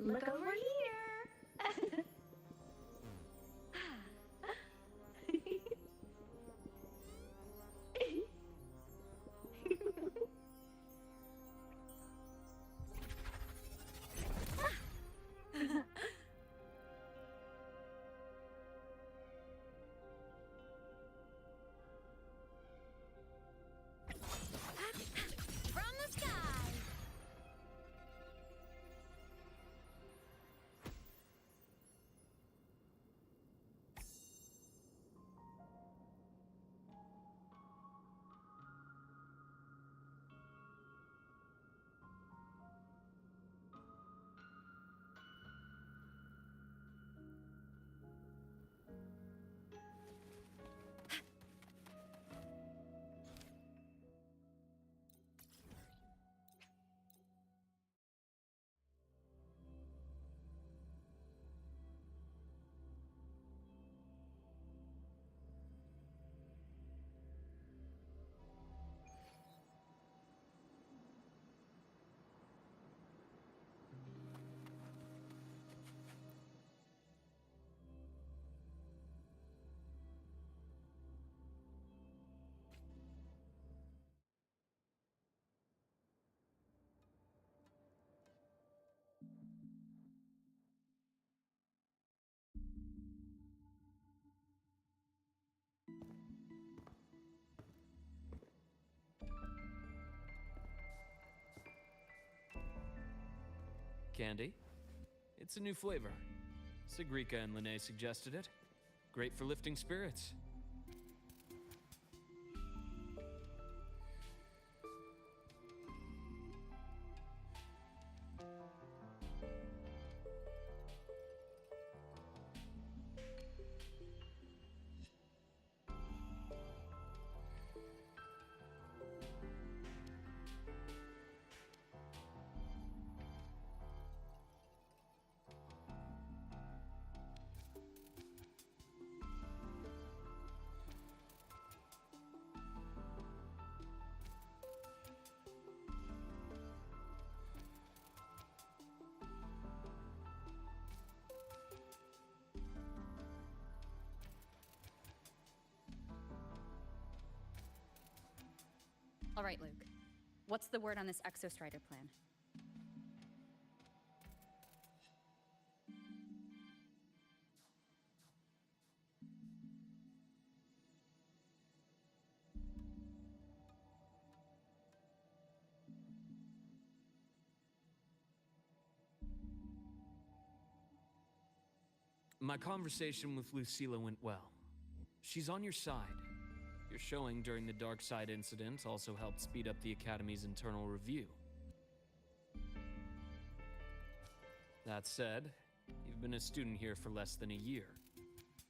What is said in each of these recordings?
Look over here. From the sky! Candy? It's a new flavor. Sigrika and Lene suggested it. Great for lifting spirits. All right, Luke. What's the word on this Exostrider plan? My conversation with Lucilla went well. She's on your side. Your showing during the Dark Side incident also helped speed up the Academy's internal review. That said, you've been a student here for less than a year.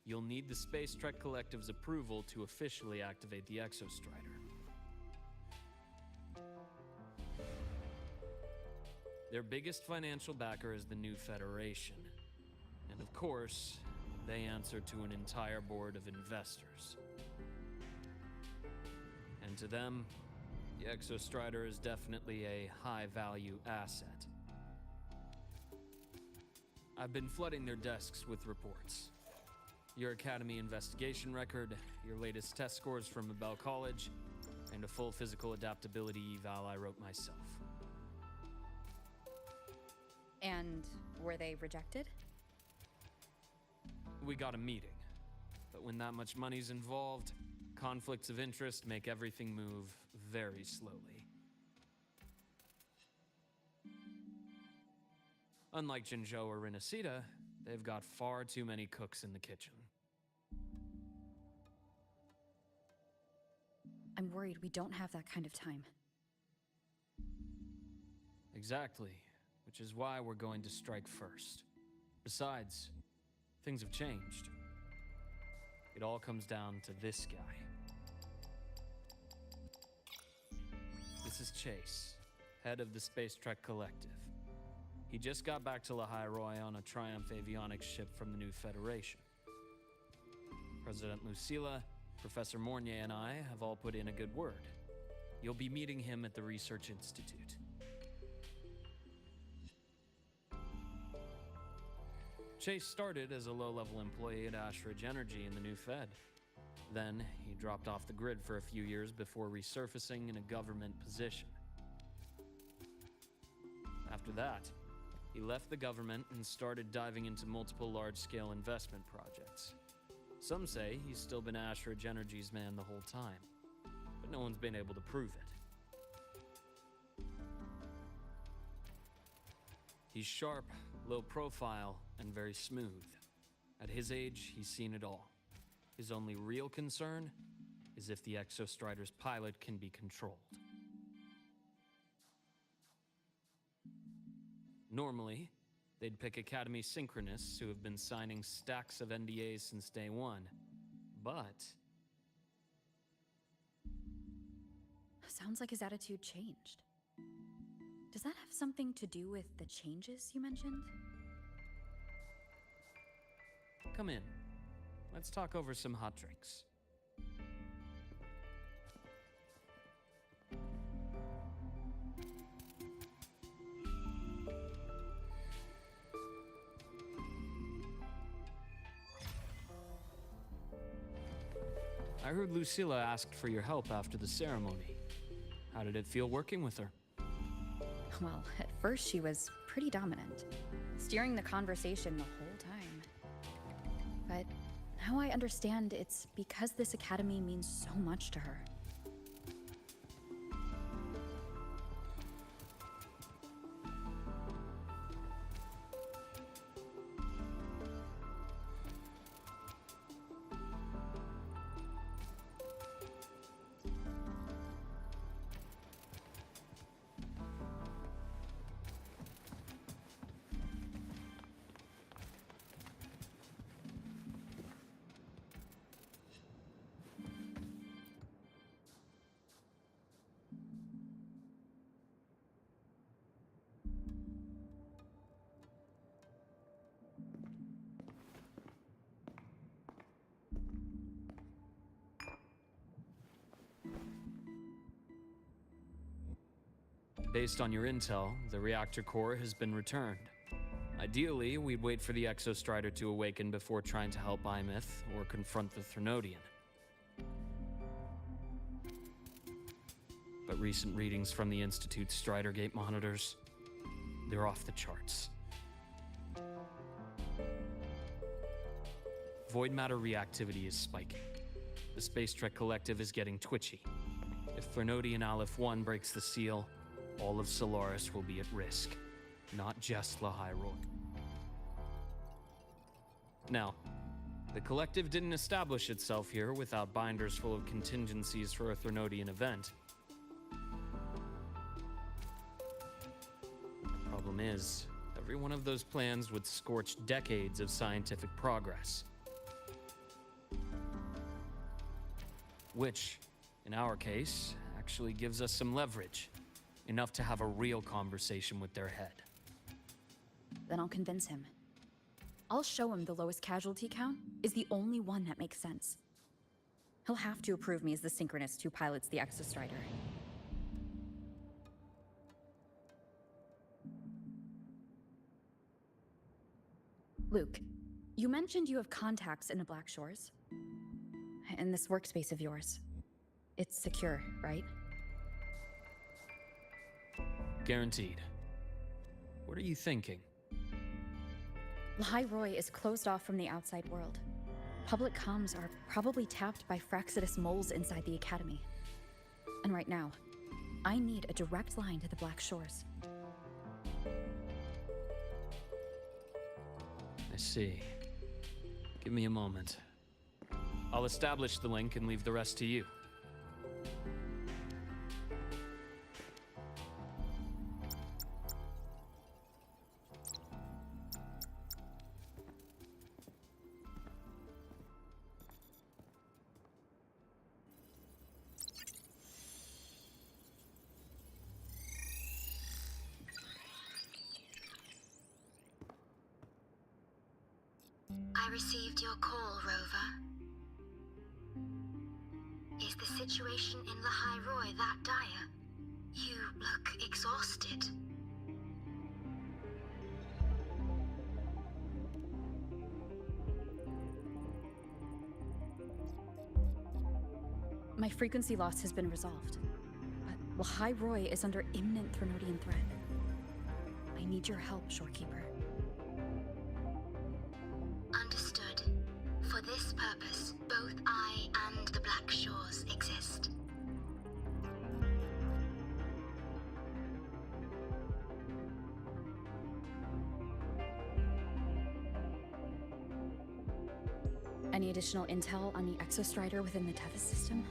You'll need the Space Trek Collective's approval to officially activate the Exostrider. Their biggest financial backer is the New Federation. And of course, they answer to an entire board of investors. And to them, the Exostrider is definitely a high-value asset. I've been flooding their desks with reports. Your Academy investigation record, your latest test scores from Abel College, and a full physical adaptability eval I wrote myself. And were they rejected? We got a meeting. But when that much money's involved, conflicts of interest make everything move very slowly. Unlike Jinzhou or Rinasita, they've got far too many cooks in the kitchen. I'm worried we don't have that kind of time. Exactly, which is why we're going to strike first. Besides, things have changed. It all comes down to this guy. This is Chase, head of the Space Trek Collective. He just got back to Lahai on a Triumph avionics ship from the New Federation. President Lucilla, Professor Mornier, and I have all put in a good word. You'll be meeting him at the Research Institute. Chase started as a low-level employee at Ashridge Energy in the new Fed. Then, he dropped off the grid for a few years before resurfacing in a government position. After that, he left the government and started diving into multiple large-scale investment projects. Some say he's still been Ashridge Energy's man the whole time, but no one's been able to prove it. He's sharp, low profile, and very smooth. At his age, he's seen it all. His only real concern is if the Exostrider's pilot can be controlled. Normally, they'd pick Academy Synchronists who have been signing stacks of NDAs since day one, but... Sounds like his attitude changed. Does that have something to do with the changes you mentioned? Come in. Let's talk over some hot drinks. I heard Lucilla asked for your help after the ceremony. How did it feel working with her? Well, at first she was pretty dominant, steering the conversation the whole time. But now I understand it's because this academy means so much to her. Based on your intel, the reactor core has been returned. Ideally, we'd wait for the Exostrider to awaken before trying to help Imyth or confront the Threnodian. But recent readings from the Institute's Strider Gate monitors, they're off the charts. Void matter reactivity is spiking. The Space Trek Collective is getting twitchy. If Threnodian Aleph 1 breaks the seal, all of Solaris will be at risk, not just Lahairoi. Now, the Collective didn't establish itself here without binders full of contingencies for a Threnodian event. Problem is, every one of those plans would scorch decades of scientific progress. Which, in our case, actually gives us some leverage. Enough to have a real conversation with their head. Then I'll convince him. I'll show him the lowest casualty count is the only one that makes sense. He'll have to approve me as the Synchronist who pilots the Exostrider. Luke, you mentioned you have contacts in the Black Shores. In this workspace of yours. It's secure, right? Guaranteed. What are you thinking? Lahairoi is closed off from the outside world. Public comms are probably tapped by Fraxidus moles inside the Academy. And right now, I need a direct line to the Black Shores. I see. Give me a moment. I'll establish the link and leave the rest to you. I received your call, Rover. Is the situation in Lahairoi that dire? You look exhausted. My frequency loss has been resolved. But Lahai Roy is under imminent Threnodian threat. I need your help, Shorekeeper. Understood. For this purpose, both I and the Black Shores exist. Any additional intel on the Exostrider within the Tethys system?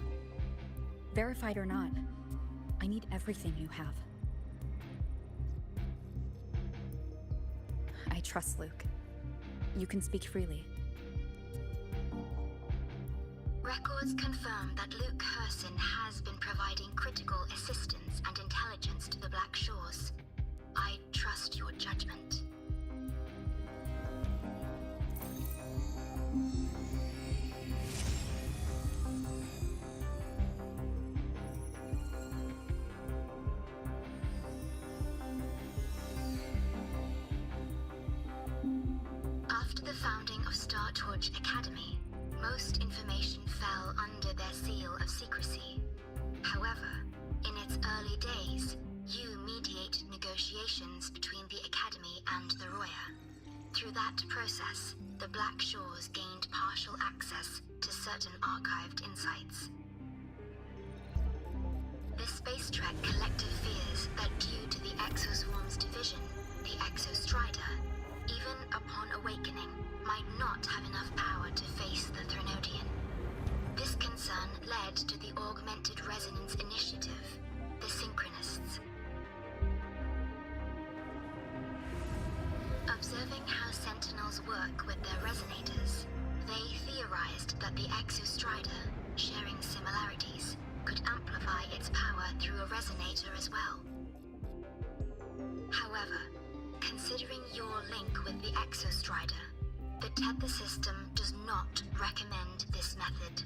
Verified or not, I need everything you have. I trust Luke. You can speak freely. Records confirm that Luke Herson has been providing critical assistance and intelligence to the Black Shores. I trust your judgment. After the founding of Star Torch Academy, most information fell under their seal of secrecy. However, in its early days, you mediate negotiations between the Academy and the Roya. Through that process, the Black Shores gained partial access to certain archived insights. The Space Trek Collective fears that due to the Exoswarm's division, the Exostrider, even upon awakening, might not have enough power to face the Threnodian. This concern led to the Augmented Resonance Initiative, the Synchronists. Observing how Sentinels work with their resonators, they theorized that the Exostrider, sharing similarities, could amplify its power through a resonator as well. However, considering your link with the Exostrider, the Tether system does not recommend this method.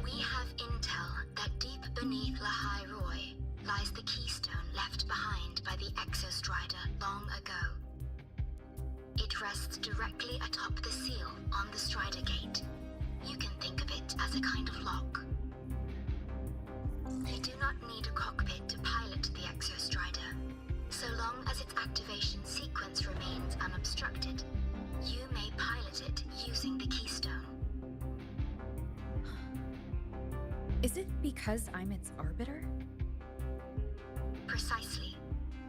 We have intel that deep beneath Lahai Roy lies the keystone left behind by the Exostrider long ago. It rests directly atop the seal on the Strider Gate. You can think of it as a kind of lock. You do not need a cockpit to pilot the Exostrider. So long as its activation sequence remains unobstructed, you may pilot it using the keystone. Is it because I'm its arbiter? Precisely.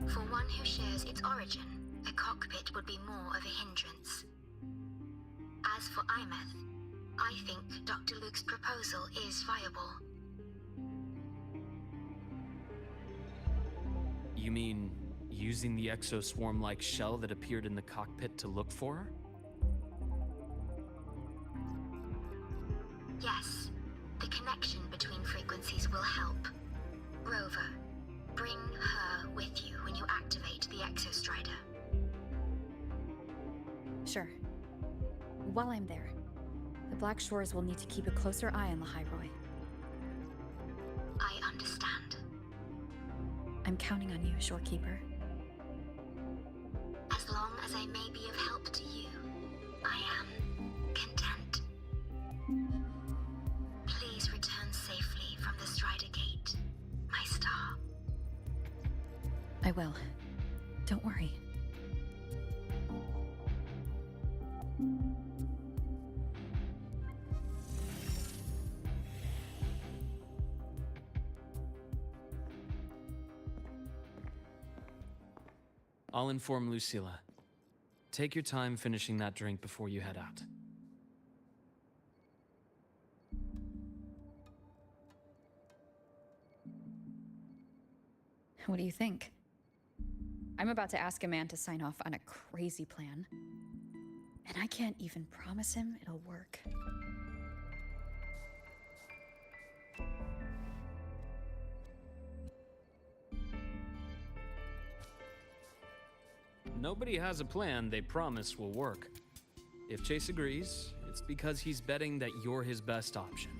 For one who shares its origin, a cockpit would be more of a hindrance. As for Imeth, I think Dr. Luke's proposal is viable. You mean using the exoswarm-like shell that appeared in the cockpit to look for her? Yes. The connection between frequencies will help. Rover, bring her with you when you activate the Exostrider. Sure. While I'm there, the Black Shores will need to keep a closer eye on Lahai Roy. I understand. I'm counting on you, Shorekeeper. As long as I may be of help to you, I am content. Please return safely from the Strider Gate, my star. I will. Don't worry. I'll inform Lucilla. Take your time finishing that drink before you head out. What do you think? I'm about to ask a man to sign off on a crazy plan. And I can't even promise him it'll work. Nobody has a plan they promise will work. If Chase agrees, it's because he's betting that you're his best option.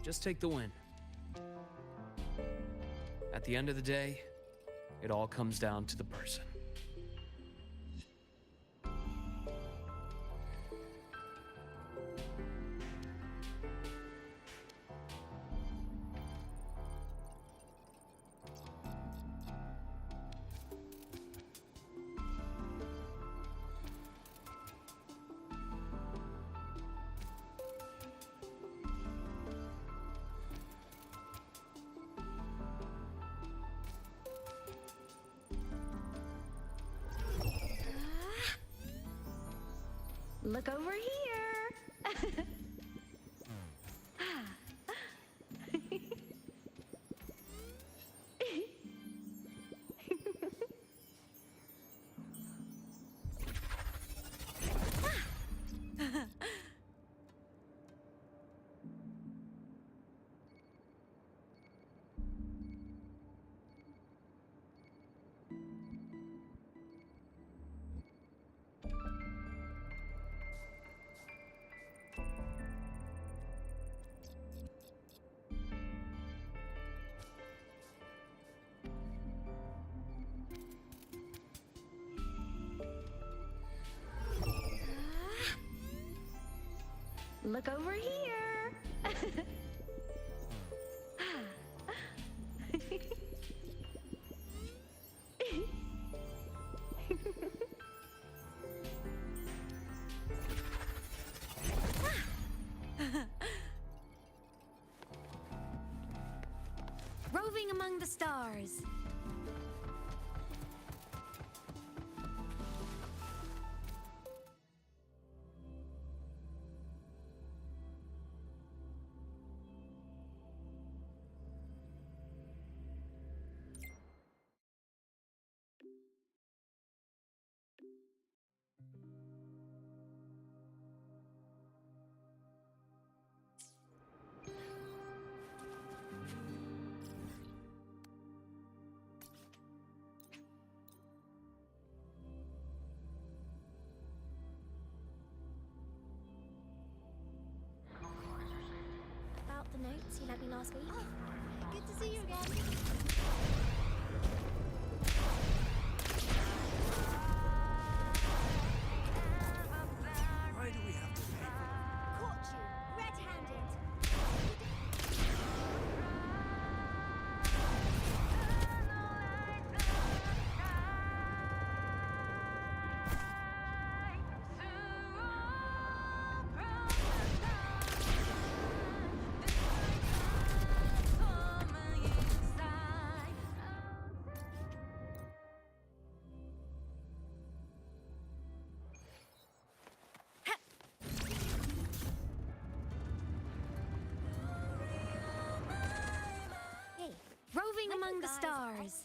Just take the win. At the end of the day, it all comes down to the person. Look over here. Look over here. Roving among the stars. About the notes you lent me last week. Oh, good to see you again. Why do we have to pay? Caught you, red-handed. Hey, Roving Hi, among the guys. stars.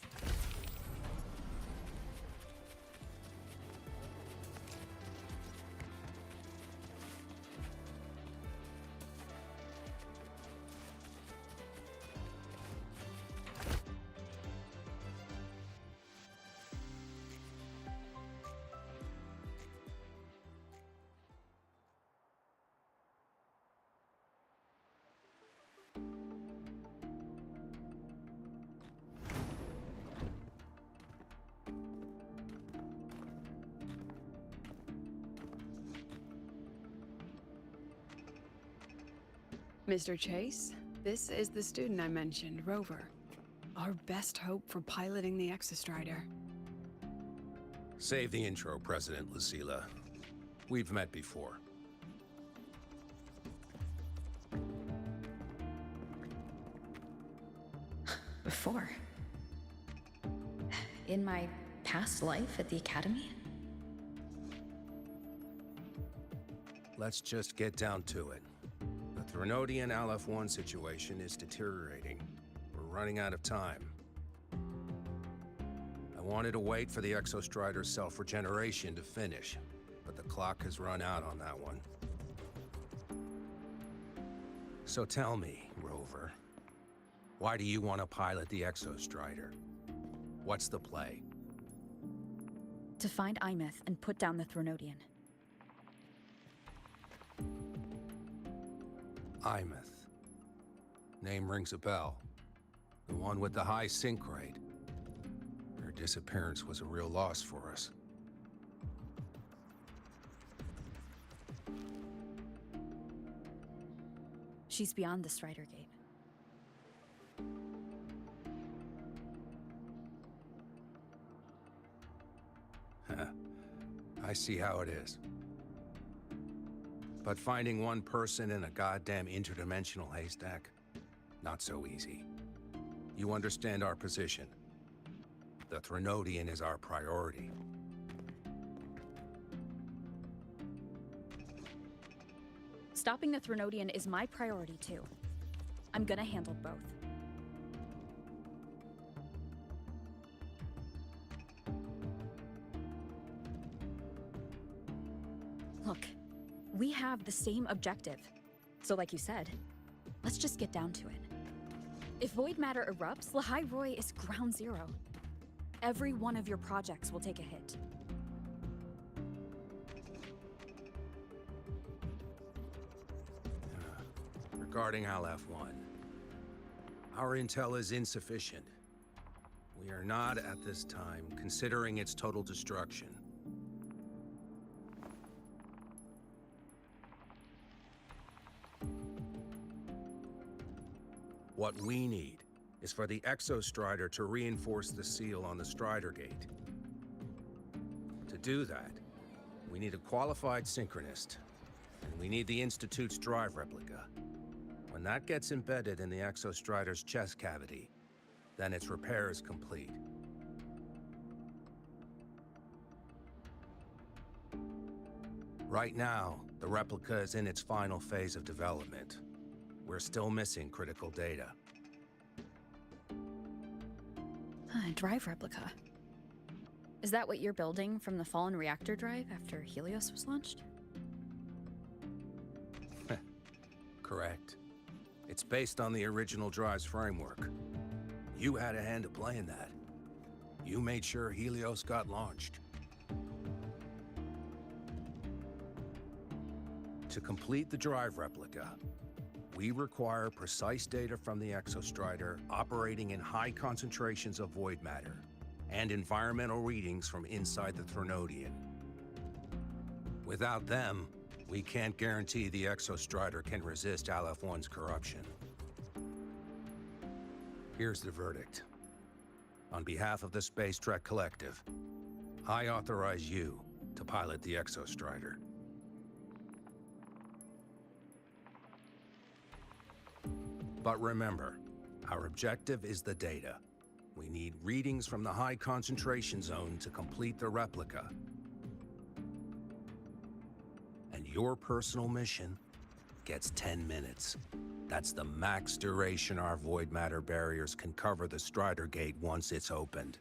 Mr. Chase, this is the student I mentioned, Rover. Our best hope for piloting the Exostrider. Save the intro, President Lucilla. We've met before. Before. In my past life at the Academy? Let's just get down to it. The Threnodian Aleph-1 situation is deteriorating. We're running out of time. I wanted to wait for the Exostrider's self-regeneration to finish, but the clock has run out on that one. So tell me, Rover, why do you want to pilot the Exostrider? What's the play? To find Imeth and put down the Threnodian. Imeth. Name rings a bell. The one with the high sync rate. Her disappearance was a real loss for us. She's beyond the Strider Gate. I see how it is. But finding one person in a goddamn interdimensional haystack, not so easy. You understand our position. The Threnodian is our priority. Stopping the Threnodian is my priority too. I'm gonna handle both. Look, we have the same objective. So like you said, let's just get down to it. If void matter erupts, Lahai Roy is ground zero. Every one of your projects will take a hit. Regarding Aleph-1, our intel is insufficient. We are not, at this time, considering its total destruction. What we need is for the Exostrider to reinforce the seal on the Strider Gate. To do that, we need a qualified synchronist, and we need the Institute's drive replica. When that gets embedded in the Exostrider's chest cavity, then its repair is complete. Right now, the replica is in its final phase of development. We're still missing critical data. Drive replica. Is that what you're building from the fallen reactor drive after Helios was launched? Correct. It's based on the original drive's framework. You had a hand to play in that. You made sure Helios got launched. To complete the drive replica, we require precise data from the Exostrider operating in high concentrations of void matter, and environmental readings from inside the Threnodian. Without them, we can't guarantee the Exostrider can resist Aleph-1's corruption. Here's the verdict. On behalf of the Space Trek Collective, I authorize you to pilot the Exostrider. But remember, our objective is the data. We need readings from the high concentration zone to complete the replica. And your personal mission gets 10 minutes. That's the max duration our void matter barriers can cover the Strider Gate once it's opened.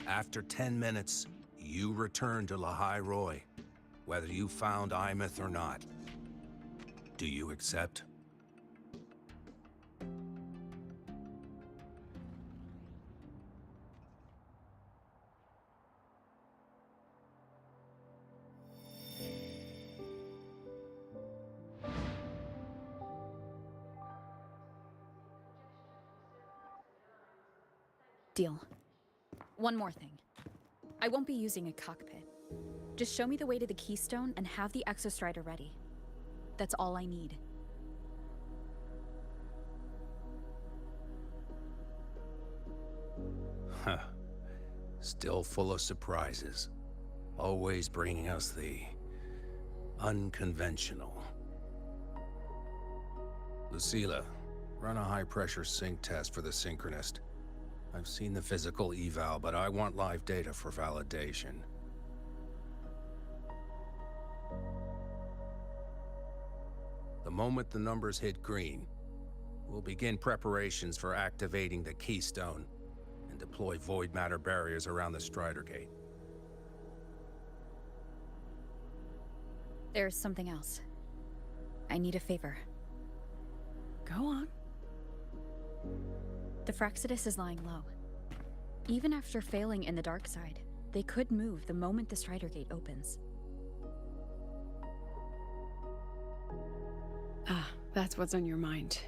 After 10 minutes, you return to Lahai Roy, whether you found Imeth or not. Do you accept? Deal. One more thing. I won't be using a cockpit. Just show me the way to the Keystone and have the Exostrider ready. That's all I need. Huh. Still full of surprises. Always bringing us the unconventional. Lucilla, run a high-pressure sync test for the Synchronist. I've seen the physical eval, but I want live data for validation. The moment the numbers hit green, we'll begin preparations for activating the Keystone and deploy void matter barriers around the Strider Gate. There's something else. I need a favor. Go on. The Fractsidus is lying low. Even after failing in the dark side, they could move the moment the Strider Gate opens. Ah, that's what's on your mind.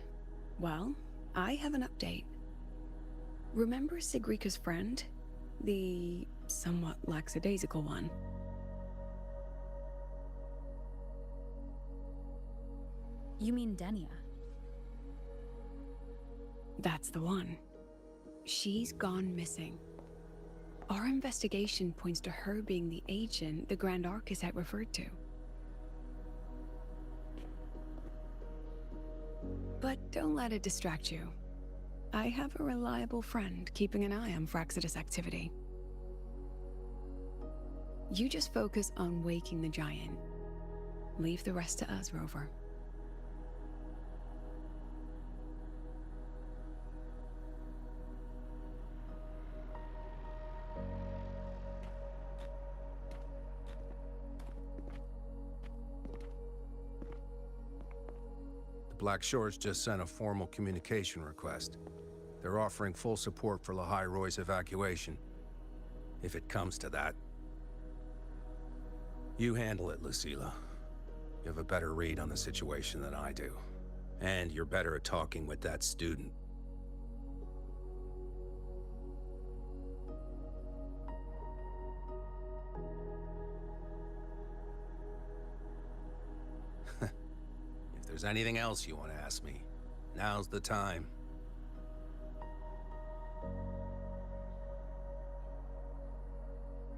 Well, I have an update. Remember Sigrika's friend? The somewhat lackadaisical one? You mean Denia? That's the one. She's gone missing. Our investigation points to her being the agent the Grand Architect referred to. But don't let it distract you. I have a reliable friend keeping an eye on Fraxidus activity. You just focus on waking the giant. Leave the rest to us, Rover. Black Shores just sent a formal communication request. They're offering full support for Lahai Roy's evacuation. If it comes to that. You handle it, Lucilla. You have a better read on the situation than I do. And you're better at talking with that student. If there's anything else you want to ask me, now's the time.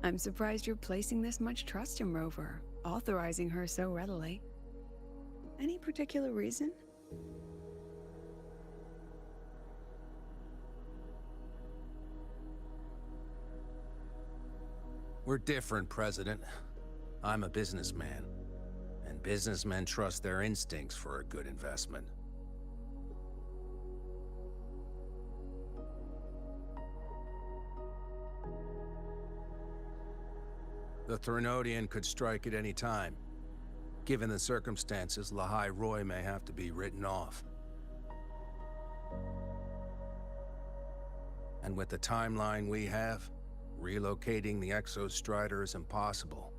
I'm surprised you're placing this much trust in Rover, authorizing her so readily. Any particular reason? We're different, President. I'm a businessman, and businessmen trust their instincts for a good investment. The Threnodian could strike at any time. Given the circumstances, Lahai Roy may have to be written off. And with the timeline we have, relocating the Exostrider is impossible.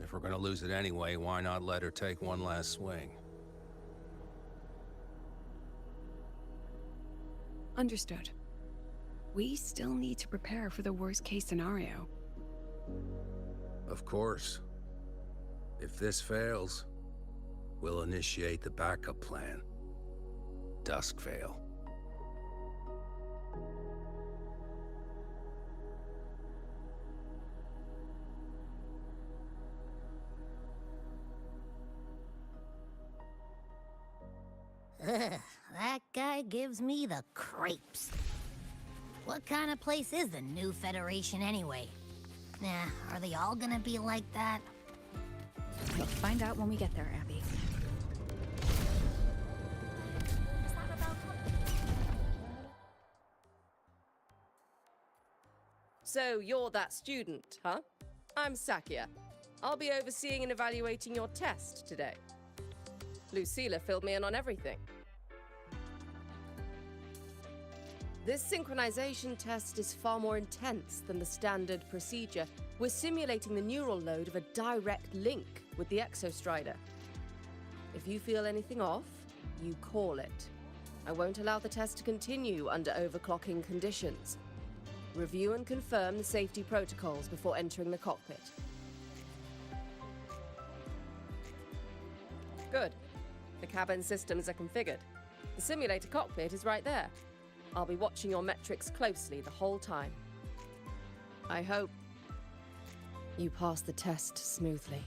If we're gonna lose it anyway, why not let her take one last swing? Understood. We still need to prepare for the worst-case scenario. Of course. If this fails, we'll initiate the backup plan. Duskvale. That guy gives me the creeps. What kind of place is the new Federation anyway? Nah, are they all gonna be like that? We'll find out when we get there, Abby. Is that about So you're that student, huh? I'm Sakia. I'll be overseeing and evaluating your test today. Lucilla filled me in on everything. This synchronization test is far more intense than the standard procedure. We're simulating the neural load of a direct link with the Exostrider. If you feel anything off, you call it. I won't allow the test to continue under overclocking conditions. Review and confirm the safety protocols before entering the cockpit. Good. The cabin systems are configured. The simulator cockpit is right there. I'll be watching your metrics closely the whole time. I hope you pass the test smoothly.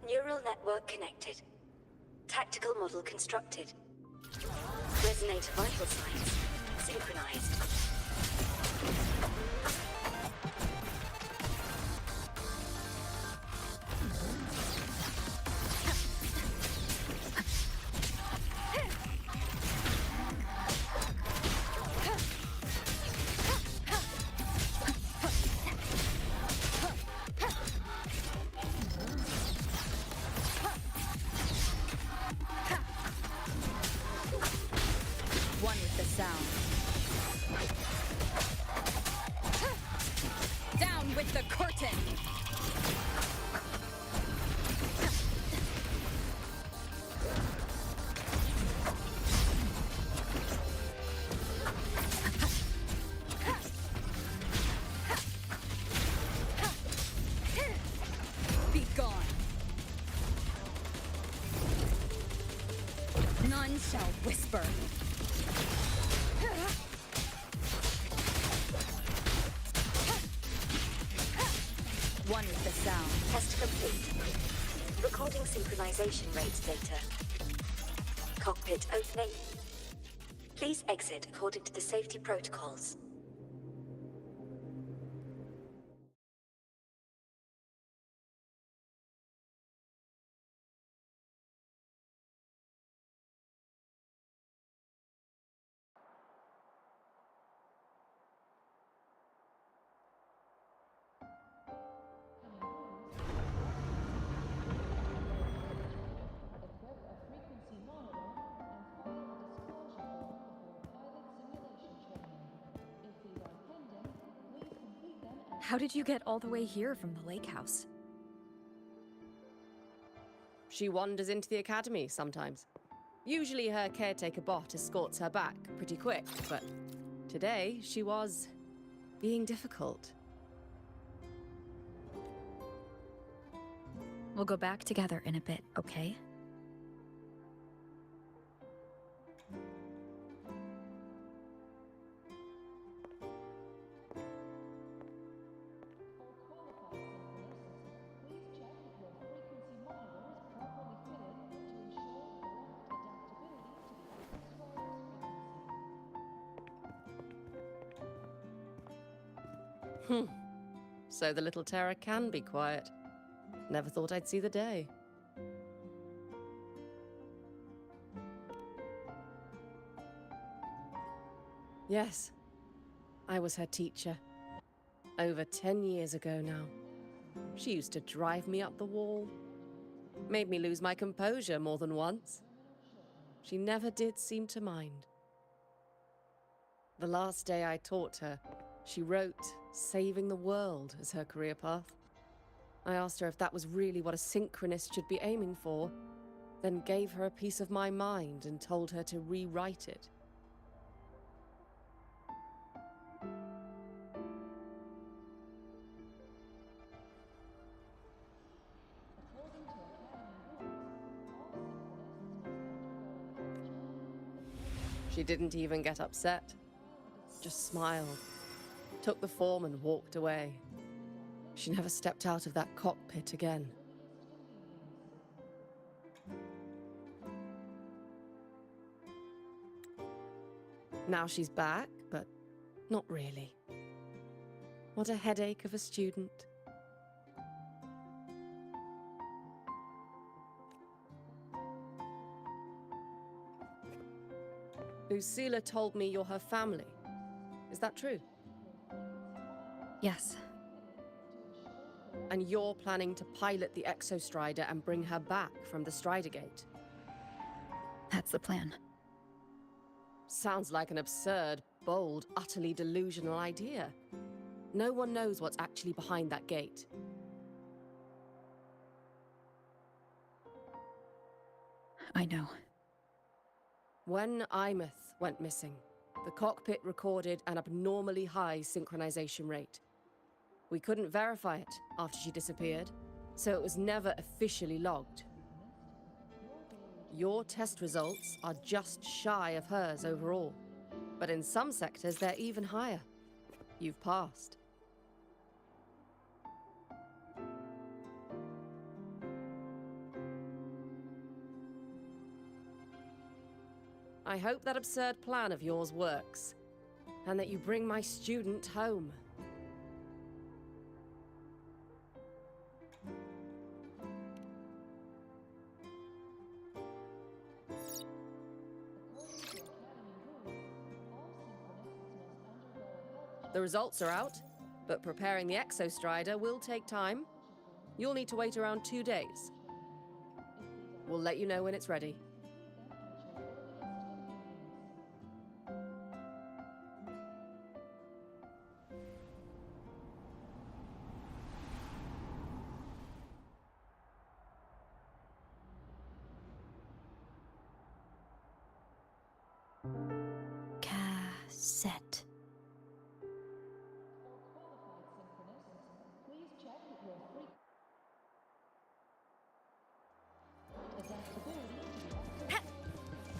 Neural network connected. Tactical model constructed. Resonator vital signs synchronized. One with the sound. tongue shall whisper. One with the sound. Test complete. Recording synchronization rate data. Cockpit opening. Please exit according to the safety protocols. How did you get all the way here from the lake house? She wanders into the academy sometimes. Usually her caretaker bot escorts her back pretty quick, but today she was being difficult. We'll go back together in a bit, okay? So the little terror can be quiet. Never thought I'd see the day. Yes, I was her teacher. Over 10 years ago now. She used to drive me up the wall. Made me lose my composure more than once. She never did seem to mind. The last day I taught her, she wrote saving the world as her career path. I asked her if that was really what a synchronist should be aiming for, then gave her a piece of my mind and told her to rewrite it. She didn't even get upset, just smiled, took the form and walked away. She never stepped out of that cockpit again. Now she's back, but not really. What a headache of a student. Lucilla told me you're her family. Is that true? Yes. And you're planning to pilot the Exostrider and bring her back from the Strider Gate? That's the plan. Sounds like an absurd, bold, utterly delusional idea. No one knows what's actually behind that gate. I know. When Imeth went missing, the cockpit recorded an abnormally high synchronization rate. We couldn't verify it after she disappeared, so it was never officially logged. Your test results are just shy of hers overall, but in some sectors they're even higher. You've passed. I hope that absurd plan of yours works, and that you bring my student home. The results are out, but preparing the Exostrider will take time. You'll need to wait around 2 days. We'll let you know when it's ready. Cassette.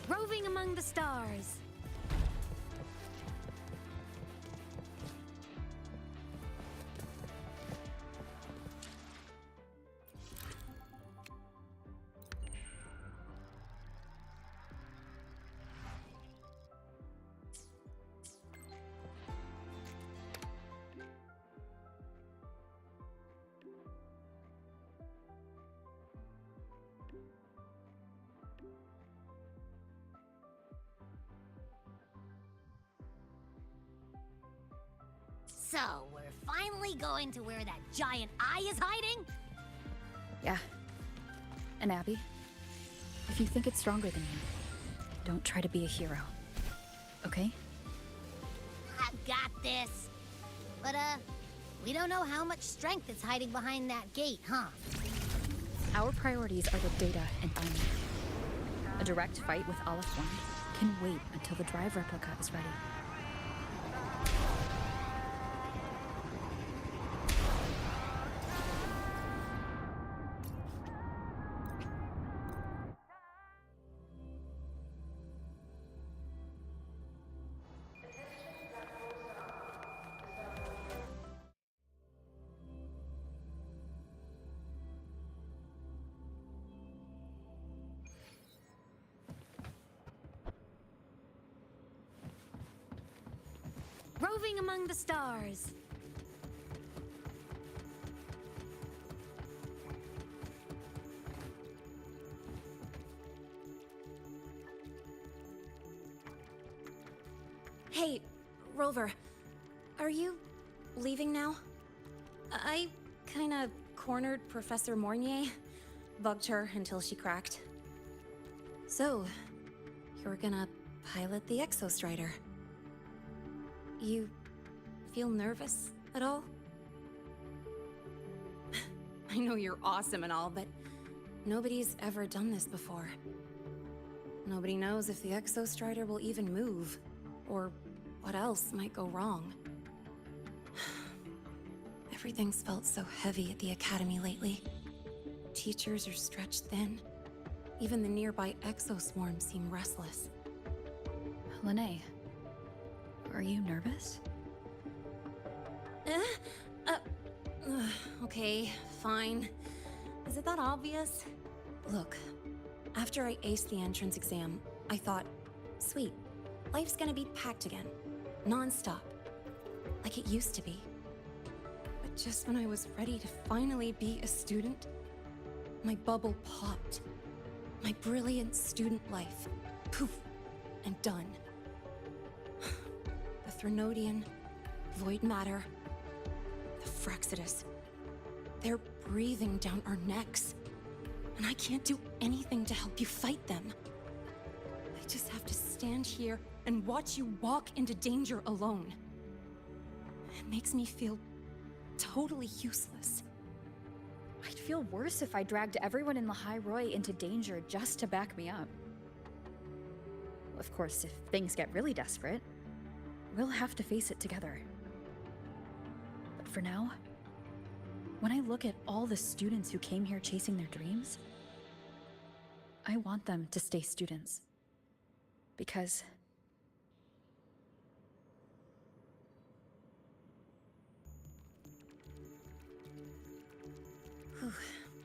Roving Roving among the stars. So, we're finally going to where that giant eye is hiding? Yeah. And Abby, if you think it's stronger than you, don't try to be a hero. Okay? I got this. But, we don't know how much strength is hiding behind that gate, huh? Our priorities are the data and Anya. A direct fight with Aleph 1 can wait until the drive replica is ready. Roving among the stars. Hey, Rover. Are you leaving now? I kinda cornered Professor Mornier. Bugged her until she cracked. So, you're gonna pilot the Exostrider. You feel nervous at all? I know you're awesome and all, but nobody's ever done this before. Nobody knows if the Exostrider will even move, or what else might go wrong. Everything's felt so heavy at the Academy lately. Teachers are stretched thin. Even the nearby exoswarms seem restless. Lene, are you nervous? Okay, fine. Is it that obvious? Look, after I aced the entrance exam, I thought, sweet, life's gonna be packed again. Non-stop. Like it used to be. But just when I was ready to finally be a student, my bubble popped. My brilliant student life, poof, and done. The Threnodian, void matter, the Frexidus. They're breathing down our necks. And I can't do anything to help you fight them. I just have to stand here and watch you walk into danger alone. It makes me feel totally useless. I'd feel worse if I dragged everyone in Lahai Roy into danger just to back me up. Of course, if things get really desperate, we'll have to face it together. But for now, when I look at all the students who came here chasing their dreams, I want them to stay students. Because Whew,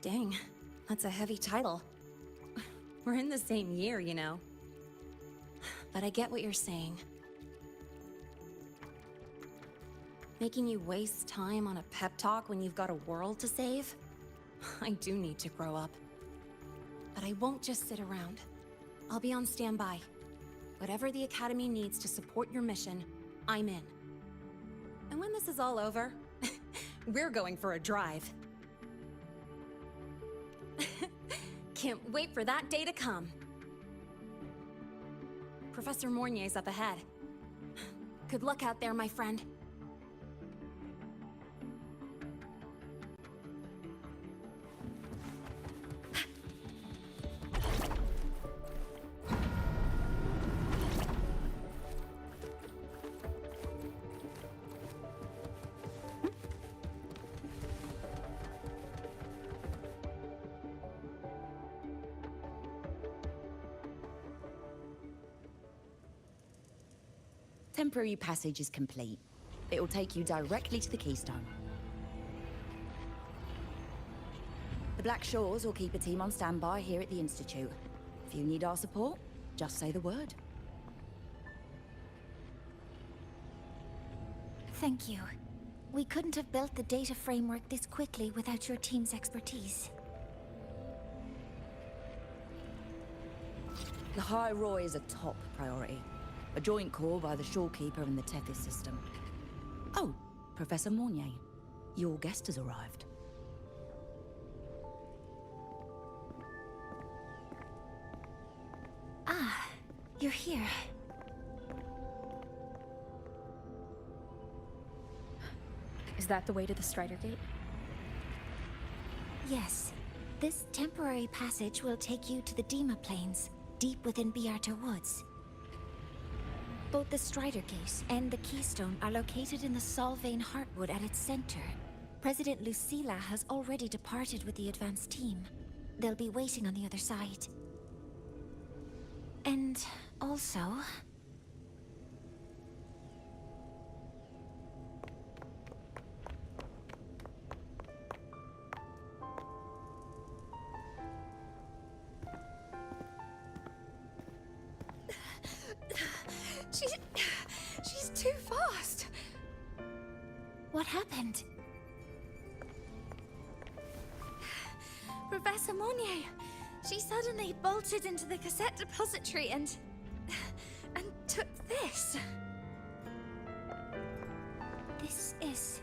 dang, that's a heavy title. We're in the same year, you know. But I get what you're saying. Making you waste time on a pep talk when you've got a world to save? I do need to grow up. But I won't just sit around. I'll be on standby. Whatever the Academy needs to support your mission, I'm in. And when this is all over, we're going for a drive. Can't wait for that day to come. Professor Mornier's up ahead. Good luck out there, my friend. temporary passage is complete. It'll take you directly to the Keystone. The Black Shores will keep a team on standby here at the Institute. If you need our support, just say the word. Thank you. We couldn't have built the data framework this quickly without your team's expertise. The High Roy is a top priority. A joint call by the Shorekeeper and the Tethys system. Oh, Professor Mornier. Your guest has arrived. Ah, you're here. Is that the way to the Strider Gate? Yes. This temporary passage will take you to the Dima Plains, deep within Biarta Woods. Both the Strider Gate and the Keystone are located in the Solvane Heartwood at its center. President Lucilla has already departed with the advance team. They'll be waiting on the other side. And also... She's too fast. What happened? Professor Monnier. She suddenly bolted into the cassette depository and took this. This is...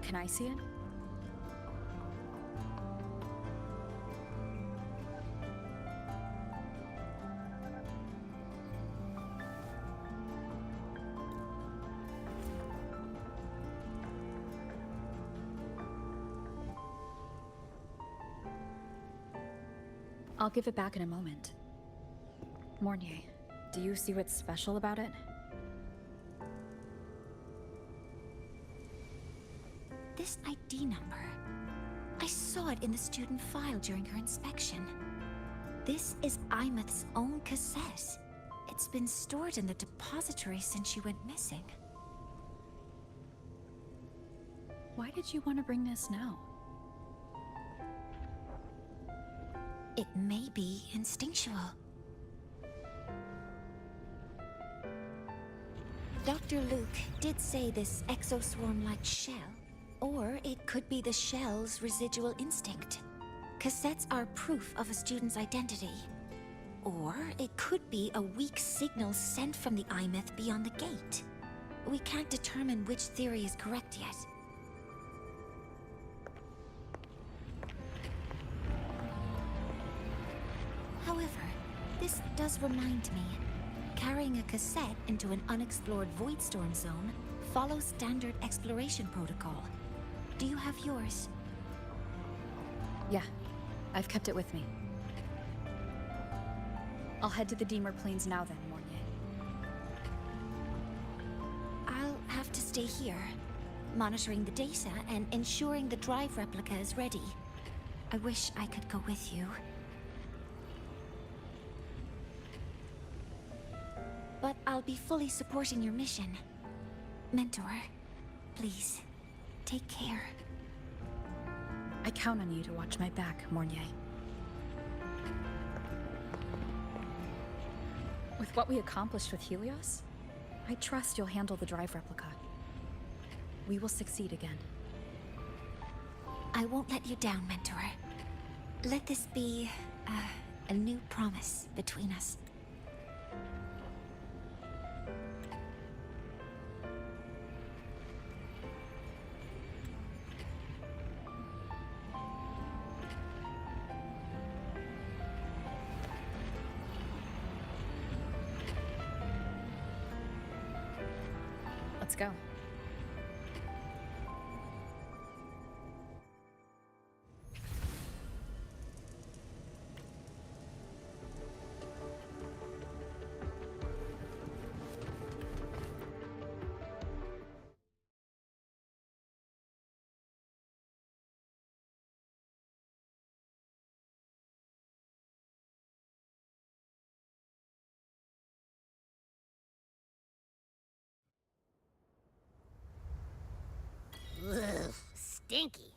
Can I see it? I'll give it back in a moment. Mornier, do you see what's special about it? This ID number. I saw it in the student file during her inspection. This is Imeth's own cassette. It's been stored in the depository since she went missing. Why did you want to bring this now? It may be instinctual. Dr. Luke did say this exoswarm-like shell, or it could be the shell's residual instinct. Cassettes are proof of a student's identity. Or it could be a weak signal sent from the Imeth beyond the gate. We can't determine which theory is correct yet. However, this does remind me. Carrying a cassette into an unexplored Voidstorm zone follows standard exploration protocol. Do you have yours? Yeah, I've kept it with me. I'll head to the Deemer Plains now then, Mornier. I'll have to stay here, monitoring the data and ensuring the drive replica is ready. I wish I could go with you. But I'll be fully supporting your mission. Mentor, please, take care. I count on you to watch my back, Mornier. With what we accomplished with Helios, I trust you'll handle the drive replica. We will succeed again. I won't let you down, Mentor. Let this be a new promise between us. Let's go. stinky.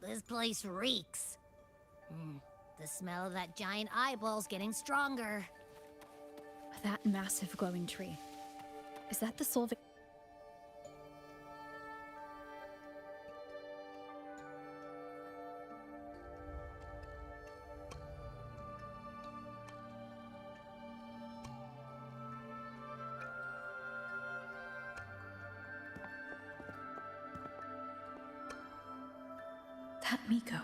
This place reeks. The smell of that giant eyeball's getting stronger. That massive glowing tree. Is that the Solvic? That Miko.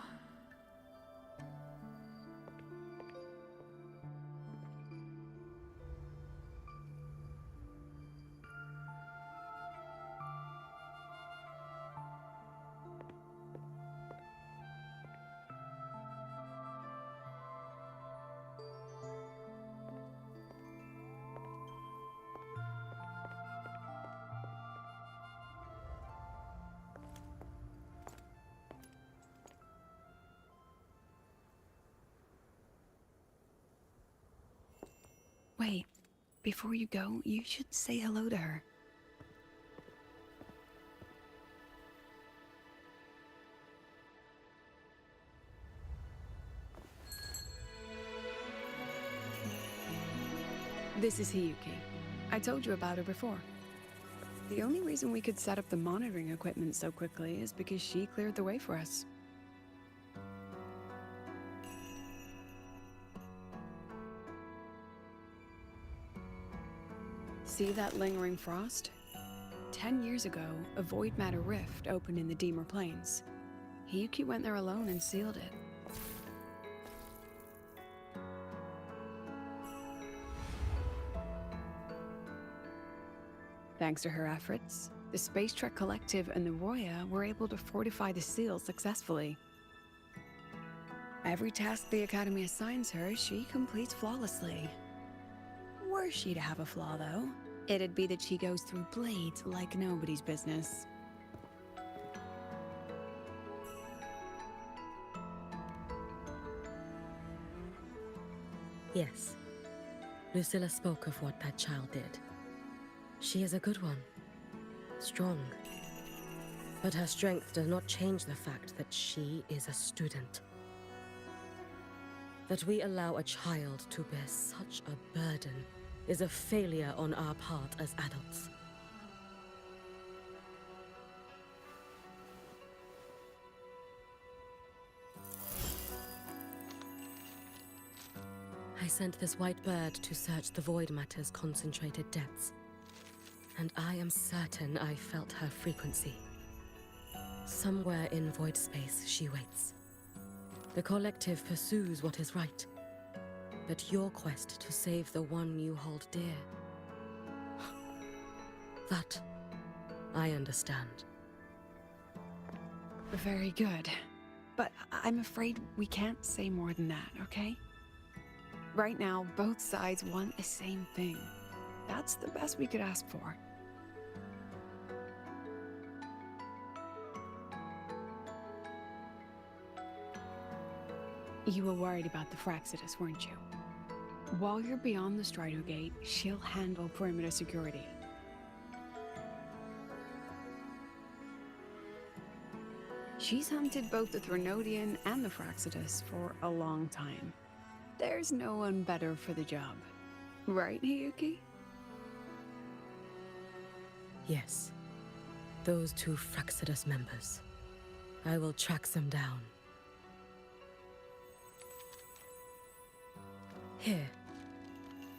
Wait, before you go, you should say hello to her. This is Hiyuki. I told you about her before. The only reason we could set up the monitoring equipment so quickly is because she cleared the way for us. See that lingering frost? 10 years ago, a void matter rift opened in the Deemer Plains. Hiyuki went there alone and sealed it. Thanks to her efforts, the Space Trek Collective and the Roya were able to fortify the seal successfully. Every task the Academy assigns her, she completes flawlessly. Were she to have a flaw, though, it'd be that she goes through blades like nobody's business. Yes. Lucilla spoke of what that child did. She is a good one. Strong. But her strength does not change the fact that she is a student. That we allow a child to bear such a burden is a failure on our part as adults. I sent this white bird to search the void matter's concentrated depths, and I am certain I felt her frequency. Somewhere in void space she waits. The collective pursues what is right, but your quest to save the one you hold dear, that I understand. Very good. But I'm afraid we can't say more than that, okay? Right now, both sides want the same thing. That's the best we could ask for. You were worried about the Fraxidus, weren't you? While you're beyond the Strider Gate, she'll handle perimeter security. She's hunted both the Threnodian and the Fraxidus for a long time. There's no one better for the job. Right, Hiyuki? Yes. Those two Fraxidus members. I will track them down. Here.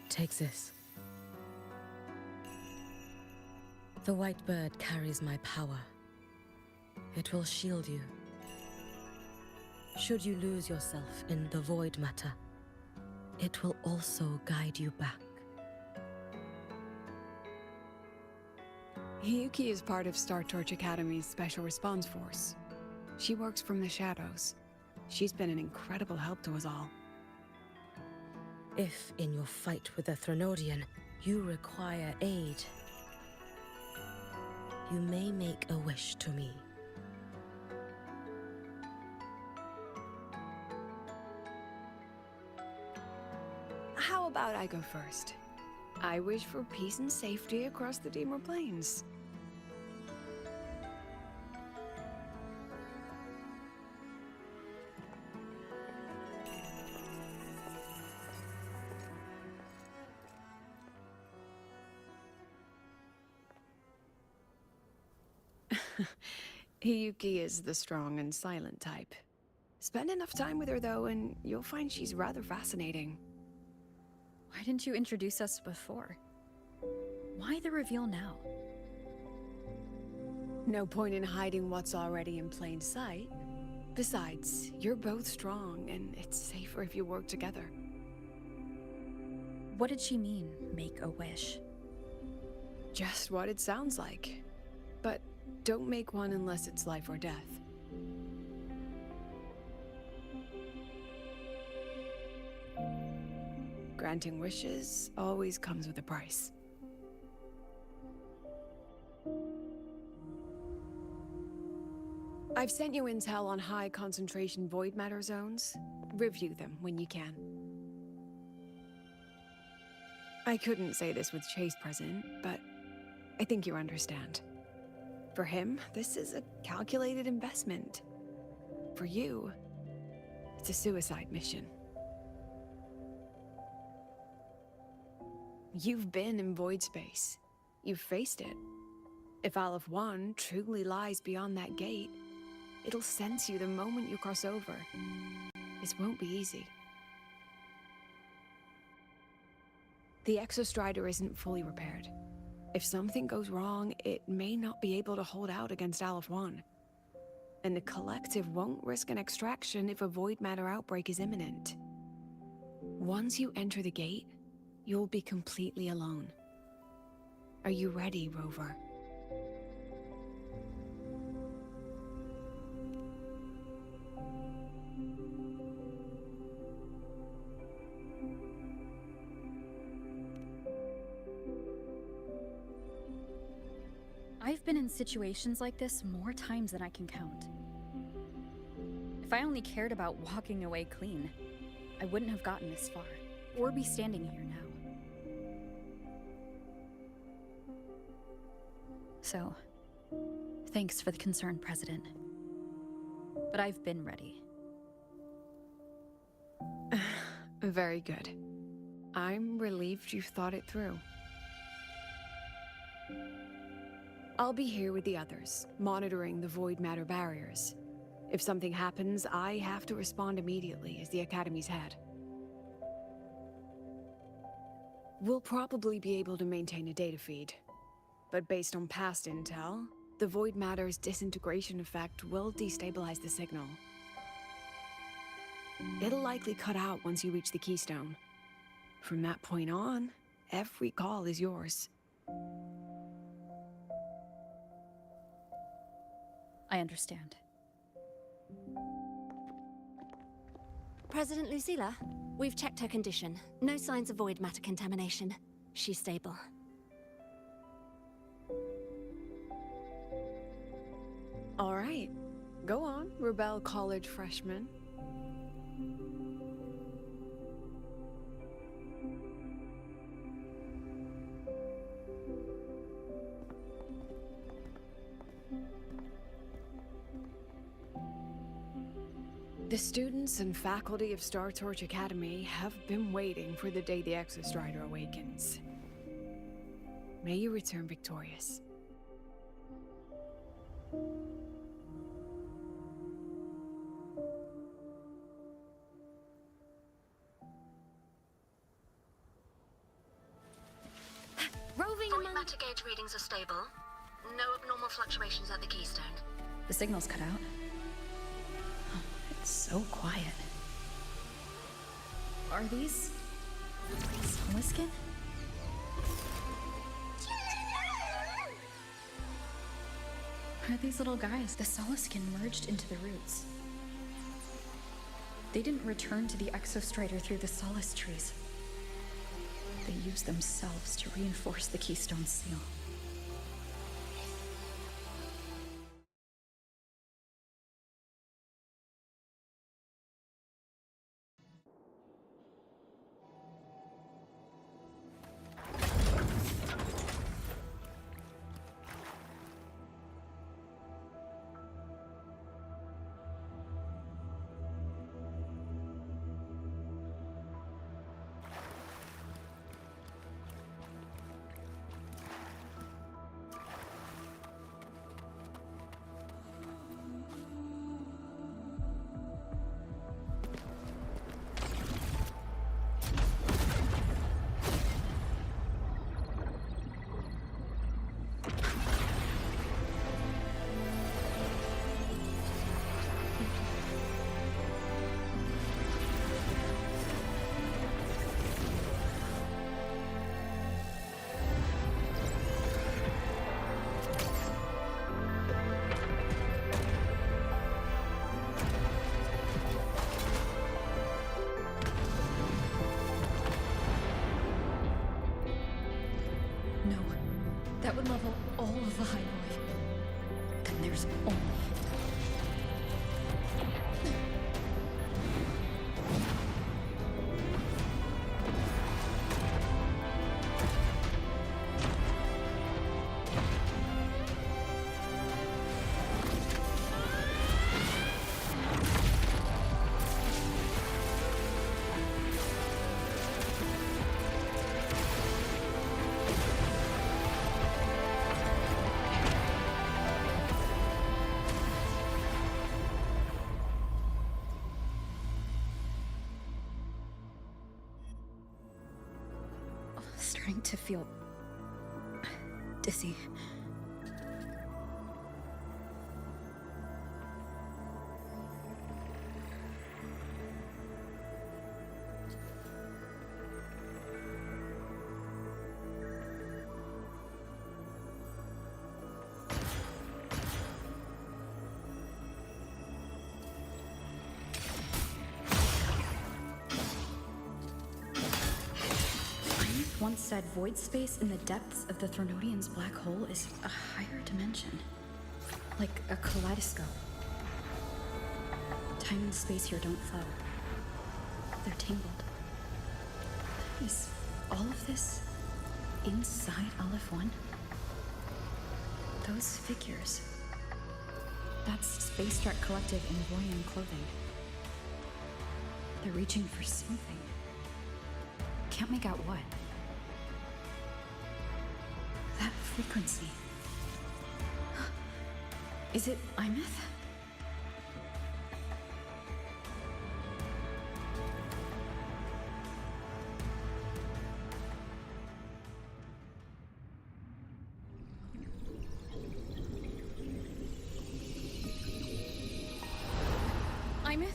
Take this. The white bird carries my power. It will shield you. Should you lose yourself in the void matter, it will also guide you back. Hiyuki is part of Star Torch Academy's Special Response Force. She works from the shadows. She's been an incredible help to us all. If, in your fight with the Threnodian, you require aid, you may make a wish to me. How about I go first? I wish for peace and safety across the Deemer Plains. Hiyuki is the strong and silent type. Spend enough time with her, though, and you'll find she's rather fascinating. Why didn't you introduce us before? Why the reveal now? No point in hiding what's already in plain sight. Besides, you're both strong, and it's safer if you work together. What did she mean, make a wish? Just what it sounds like. But don't make one unless it's life or death. Granting wishes always comes with a price. I've sent you intel on high concentration void matter zones. Review them when you can. I couldn't say this with Chase present, but I think you understand. For him, this is a calculated investment. For you, it's a suicide mission. You've been in void space. You've faced it. If Aleph 1 truly lies beyond that gate, it'll sense you the moment you cross over. This won't be easy. The Exostrider isn't fully repaired. If something goes wrong, it may not be able to hold out against Aleph 1. And the Collective won't risk an extraction if a void matter outbreak is imminent. Once you enter the gate, you'll be completely alone. Are you ready, Rover? I've been in situations like this more times than I can count. If I only cared about walking away clean, I wouldn't have gotten this far, or be standing here now. So, thanks for the concern, President. But I've been ready. Very good. I'm relieved you've thought it through. I'll be here with the others, monitoring the void matter barriers. If something happens, I have to respond immediately as the Academy's head. We'll probably be able to maintain a data feed. But based on past intel, the void matter's disintegration effect will destabilize the signal. It'll likely cut out once you reach the keystone. From that point on, every call is yours. I understand. President Lucilla, we've checked her condition. No signs of void matter contamination. She's stable. All right. Go on, Rebel College freshman. The students and faculty of Star Torch Academy have been waiting for the day the Exostrider awakens. May you return victorious. Roving Void among... matter gauge readings are stable. No abnormal fluctuations at the keystone. The signal's cut out. Oh, it's so quiet. Are these... Soliskin? Are these little guys? The Soliskin merged into the roots. They didn't return to the Exostrider through the Solace trees. They used themselves to reinforce the Keystone seal. that would level all of the Hyrule. Then there's only... Starting to feel dizzy. Once said void space in the depths of the Thronodian's black hole is a higher dimension. Like a kaleidoscope. Time and space here don't flow. They're tangled. Is all of this inside Aleph 1? Those figures. That's Space Trek Collective in Voyan clothing. They're reaching for something. Can't make out what. That frequency. Is it Imeth? Imeth?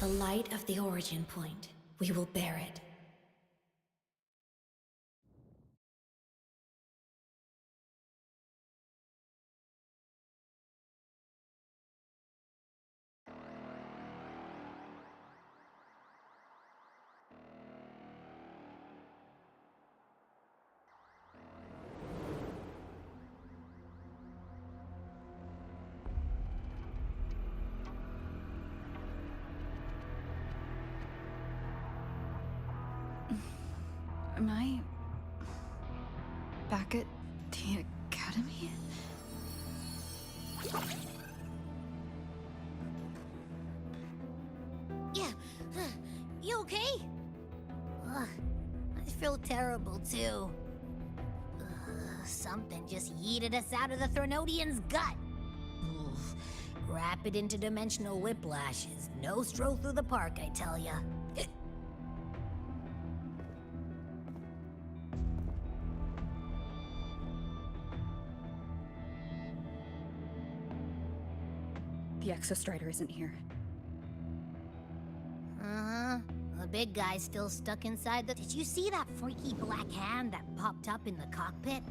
The light of the origin point. We will bear it. Am I back at the academy? Yeah. You okay? Ugh, I feel terrible too. Something just yeeted us out of the Thronodian's gut. Oof. Rapid interdimensional whiplashes. No stroll through the park, I tell ya. The Exostrider isn't here. Uh-huh. The big guy's still stuck inside the... Did you see that freaky black hand that popped up in the cockpit?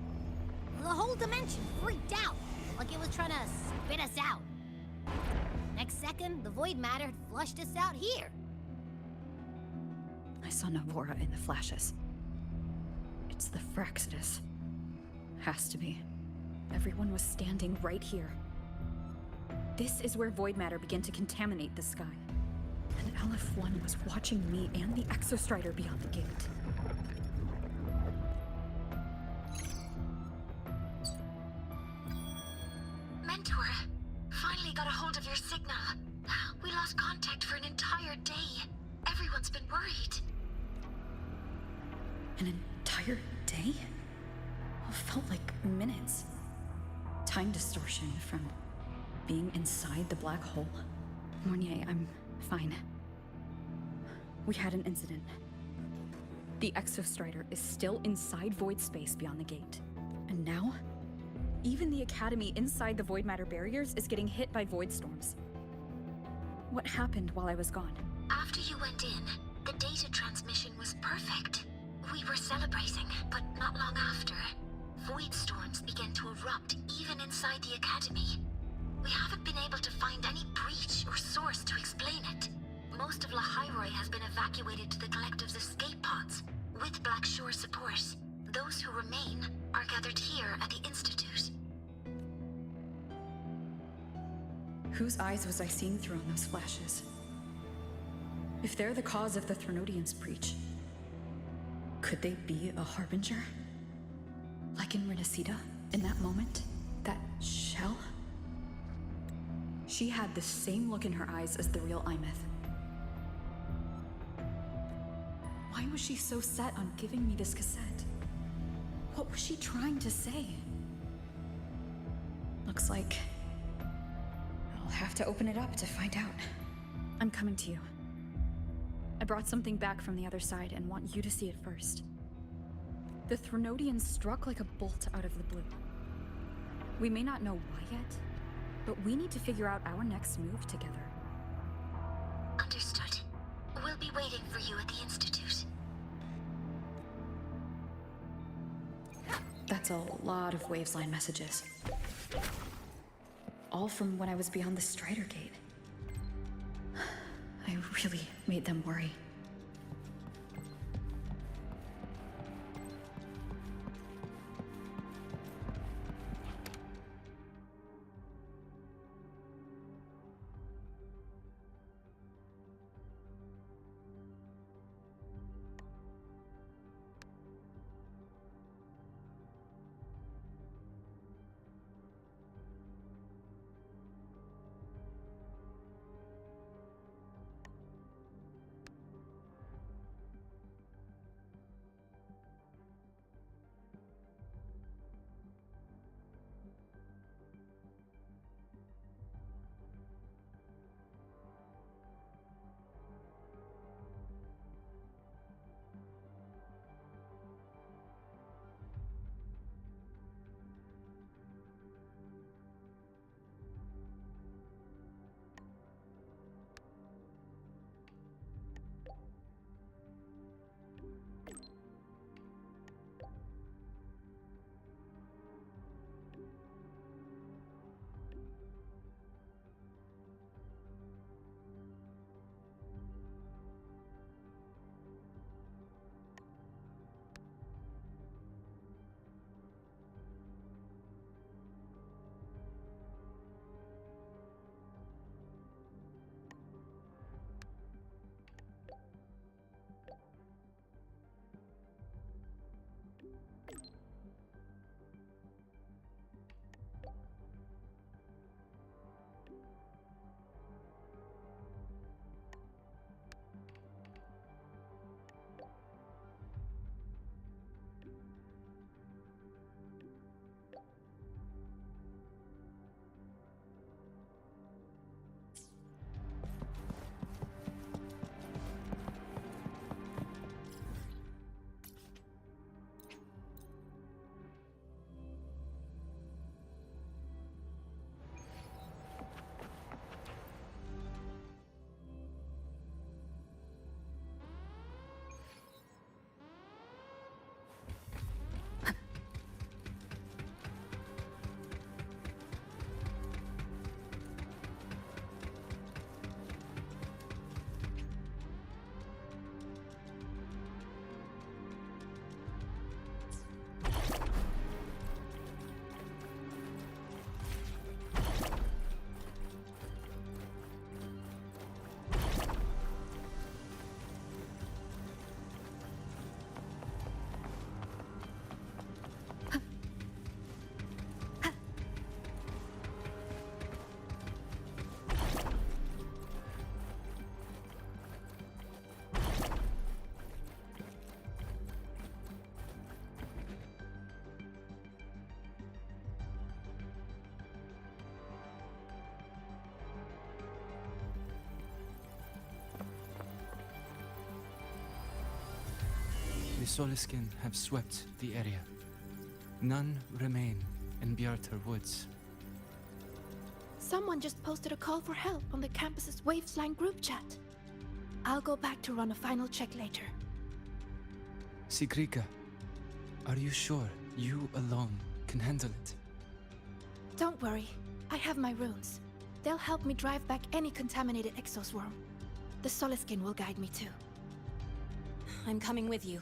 The whole dimension freaked out, like it was trying to spit us out. Next second, the void matter had flushed us out here. I saw Navora in the flashes. It's the Fraxidus. Has to be. Everyone was standing right here. This is where void matter began to contaminate the sky. And LF1 was watching me and the Exostrider beyond the gate. Mentor, finally got a hold of your signal. We lost contact for an entire day. Everyone's been worried. An entire day? It felt like minutes. Time distortion from being inside the black hole. Mornier, I'm fine. We had an incident. The Exostrider is still inside void space beyond the gate. And now, even the Academy inside the void matter barriers is getting hit by void storms. What happened while I was gone? After you went in, the data transmission was perfect. We were celebrating, but not long after, void storms began to erupt even inside the Academy. We haven't been able to find any breach or source to explain it. Most of Lahairoi has been evacuated to the Collective's escape pods, with Black Shore support. Those who remain are gathered here at the Institute. Whose eyes was I seeing through on those flashes? If they're the cause of the Threnodians' breach, could they be a harbinger? Like in Renacida, in that moment? That shell? She had the same look in her eyes as the real Imeth. Why was she so set on giving me this cassette? What was she trying to say? Looks like I'll have to open it up to find out. I'm coming to you. I brought something back from the other side and want you to see it first. The Threnodians struck like a bolt out of the blue. We may not know why yet, but we need to figure out our next move together. Understood. We'll be waiting for you at the Institute. That's a lot of Wavesline messages. All from when I was beyond the Strider Gate. I really made them worry. Soliskin have swept the area. None remain in Bjartar Woods. Someone just posted a call for help on the campus's Wavesline group chat. I'll go back to run a final check later. Sigrika, are you sure you alone can handle it? Don't worry, I have my runes. They'll help me drive back any contaminated exoswarm. The Soliskin will guide me too. I'm coming with you.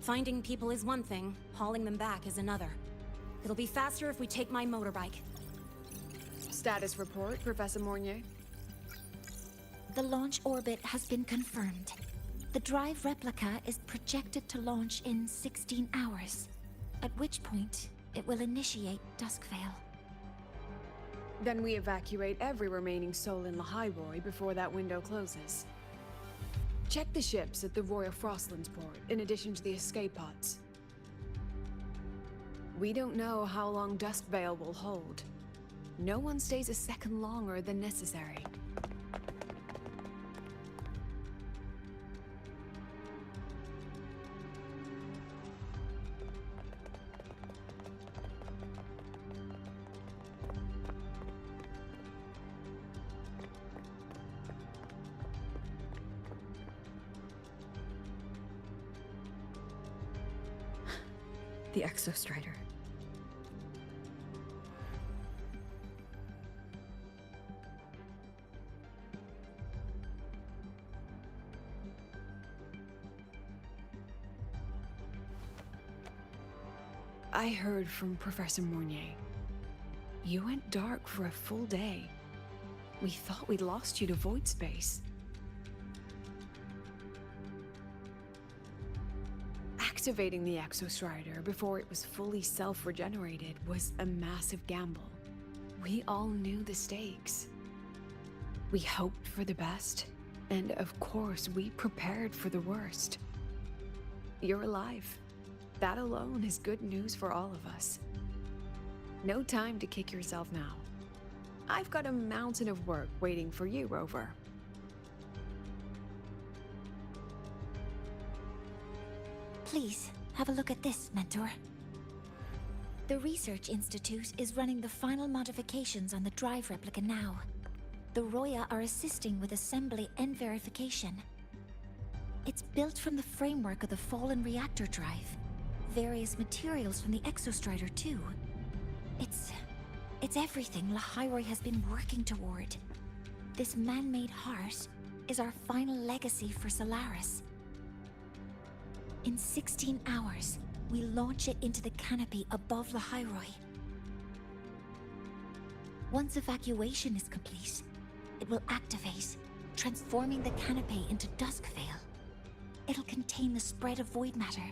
Finding people is one thing, hauling them back is another. It'll be faster if we take my motorbike. Status report, Professor Mornier. The launch orbit has been confirmed. The drive replica is projected to launch in 16 hours, at which point it will initiate Duskvale. Then we evacuate every remaining soul in Lahairoi before that window closes. Check the ships at the Royal Frostlands port, in addition to the escape pods. We don't know how long Duskvale will hold. No one stays a second longer than necessary. The Exostrider. I heard from Professor Mornier. You went dark for a full day. We thought we'd lost you to void space. Activating the Exostrider before it was fully self-regenerated was a massive gamble. We all knew the stakes. We hoped for the best, and of course we prepared for the worst. You're alive. That alone is good news for all of us. No time to kick yourself now. I've got a mountain of work waiting for you, Rover. Please, have a look at this, Mentor. The Research Institute is running the final modifications on the drive replica now. The Roya are assisting with assembly and verification. It's built from the framework of the fallen reactor drive. Various materials from the Exostrider, too. It's everything Lahairoi has been working toward. This man-made heart is our final legacy for Solaris. In 16 hours, we launch it into the canopy above Lahairoi. Once evacuation is complete, it will activate, transforming the canopy into Duskvale. It'll contain the spread of void matter.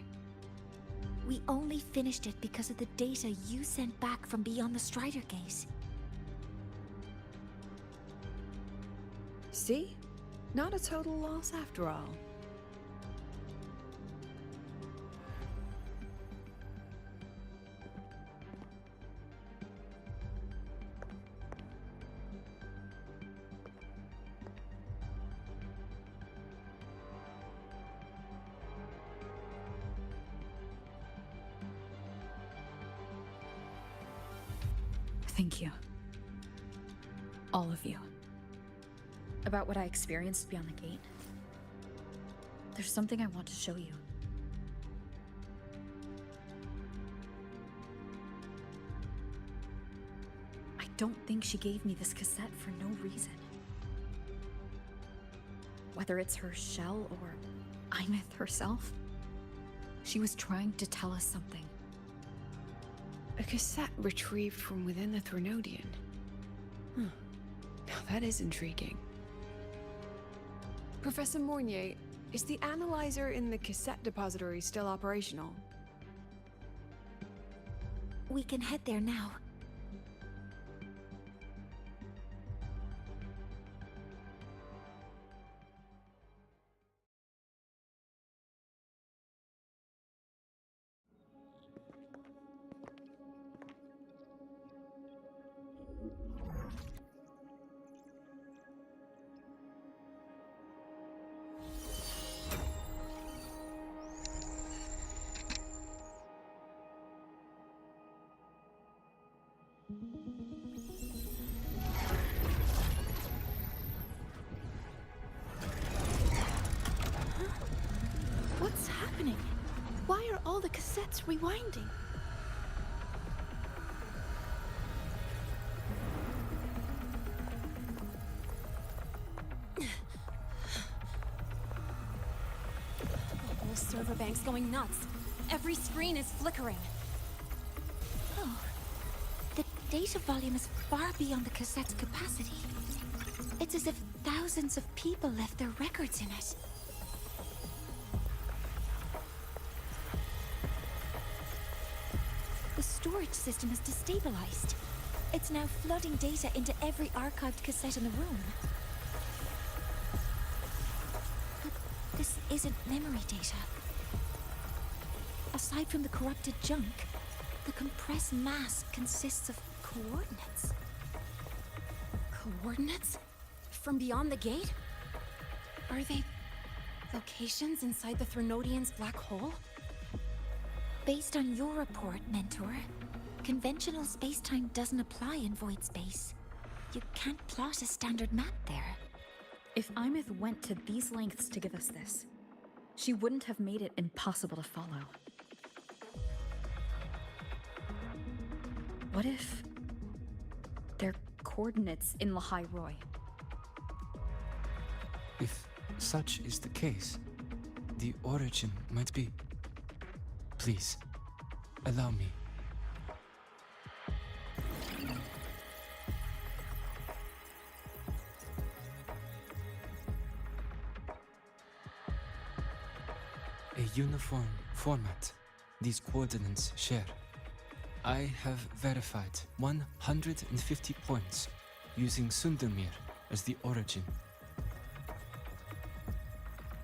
We only finished it because of the data you sent back from beyond the Strider Gate. See? Not a total loss after all. Thank you. All of you. About what I experienced beyond the gate. There's something I want to show you. I don't think she gave me this cassette for no reason. Whether it's her shell or Imeth herself, she was trying to tell us something. A cassette retrieved from within the Threnodian. Huh. Now that is intriguing. Professor Mornier, is the analyzer in the cassette depository still operational? We can head there now. What's happening? Why are all the cassettes rewinding? The whole server bank's going nuts. Every screen is flickering. Oh, the data volume is far beyond the cassette's capacity. It's as if thousands of people left their records in it. The storage system is destabilized. It's now flooding data into every archived cassette in the room. But this isn't memory data. Aside from the corrupted junk, the compressed mass consists of coordinates. Coordinates? From beyond the gate? Are they locations inside the Threnodian's black hole? Based on your report, Mentor, conventional space-time doesn't apply in void space. You can't plot a standard map there. If Imith went to these lengths to give us this, she wouldn't have made it impossible to follow. What if they're coordinates in Lahai Roy? If such is the case, the origin might be... Please, allow me. A uniform format these coordinates share. I have verified 150 points using Sundermere as the origin.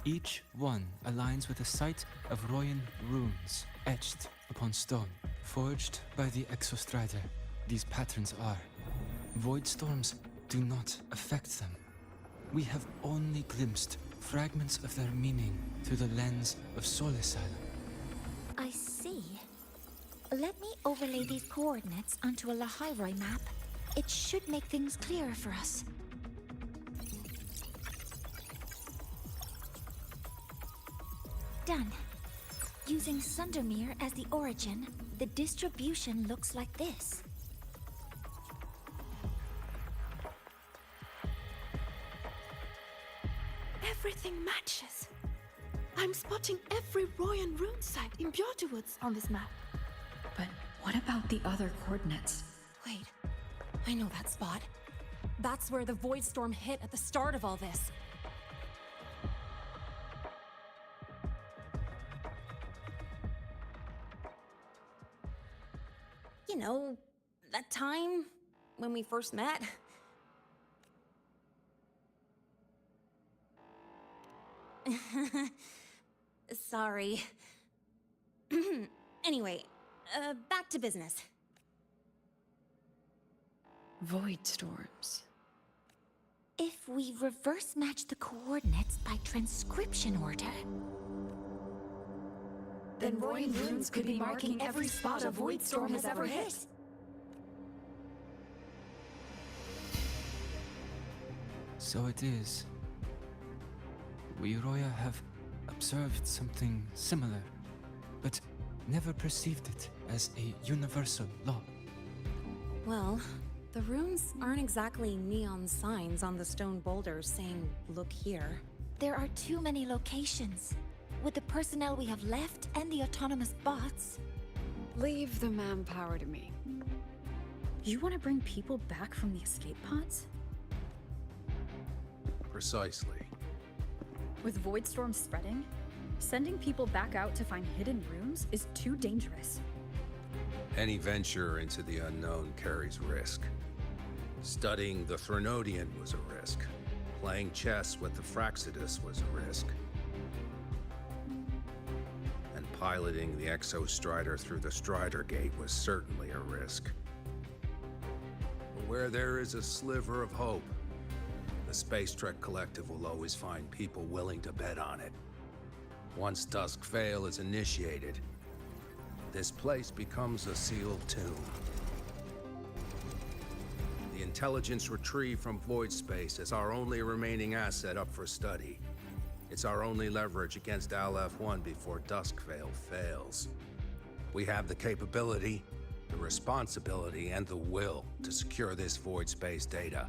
Each one aligns with a site of Royan runes etched upon stone, forged by the Exostrider. These patterns are. Void storms do not affect them. We have only glimpsed fragments of their meaning through the lens of Solisile. I see. Let me overlay these coordinates onto a Lahairoi map. It should make things clearer for us. Done. Using Sundermere as the origin, the distribution looks like this. Everything matches. I'm spotting every Royan rune site in Bjorderwoods on this map. But what about the other coordinates? Wait, I know that spot. That's where the Void Storm hit at the start of all this. You know, that time when we first met. Sorry. Anyway, back to business. Void storms. If we reverse match the coordinates by transcription order... Then Royan runes could be marking every spot a void storm has ever hit. So it is. We Roya have observed something similar, but never perceived it as a universal law. Well, the runes aren't exactly neon signs on the stone boulders saying, "Look here." There are too many locations. With the personnel we have left and the autonomous bots... Leave the manpower to me. You want to bring people back from the escape pods? Precisely. With void storms spreading, sending people back out to find hidden rooms is too dangerous. Any venture into the unknown carries risk. Studying the Threnodian was a risk. Playing chess with the Fraxidus was a risk. And piloting the Exostrider through the Strider Gate was certainly a risk. But where there is a sliver of hope, the Space Trek Collective will always find people willing to bet on it. Once Dusk Vale is initiated, this place becomes a sealed tomb. The intelligence retrieved from void space is our only remaining asset up for study. It's our only leverage against Al-F1 before Duskvale fails. We have the capability, the responsibility, and the will to secure this void space data.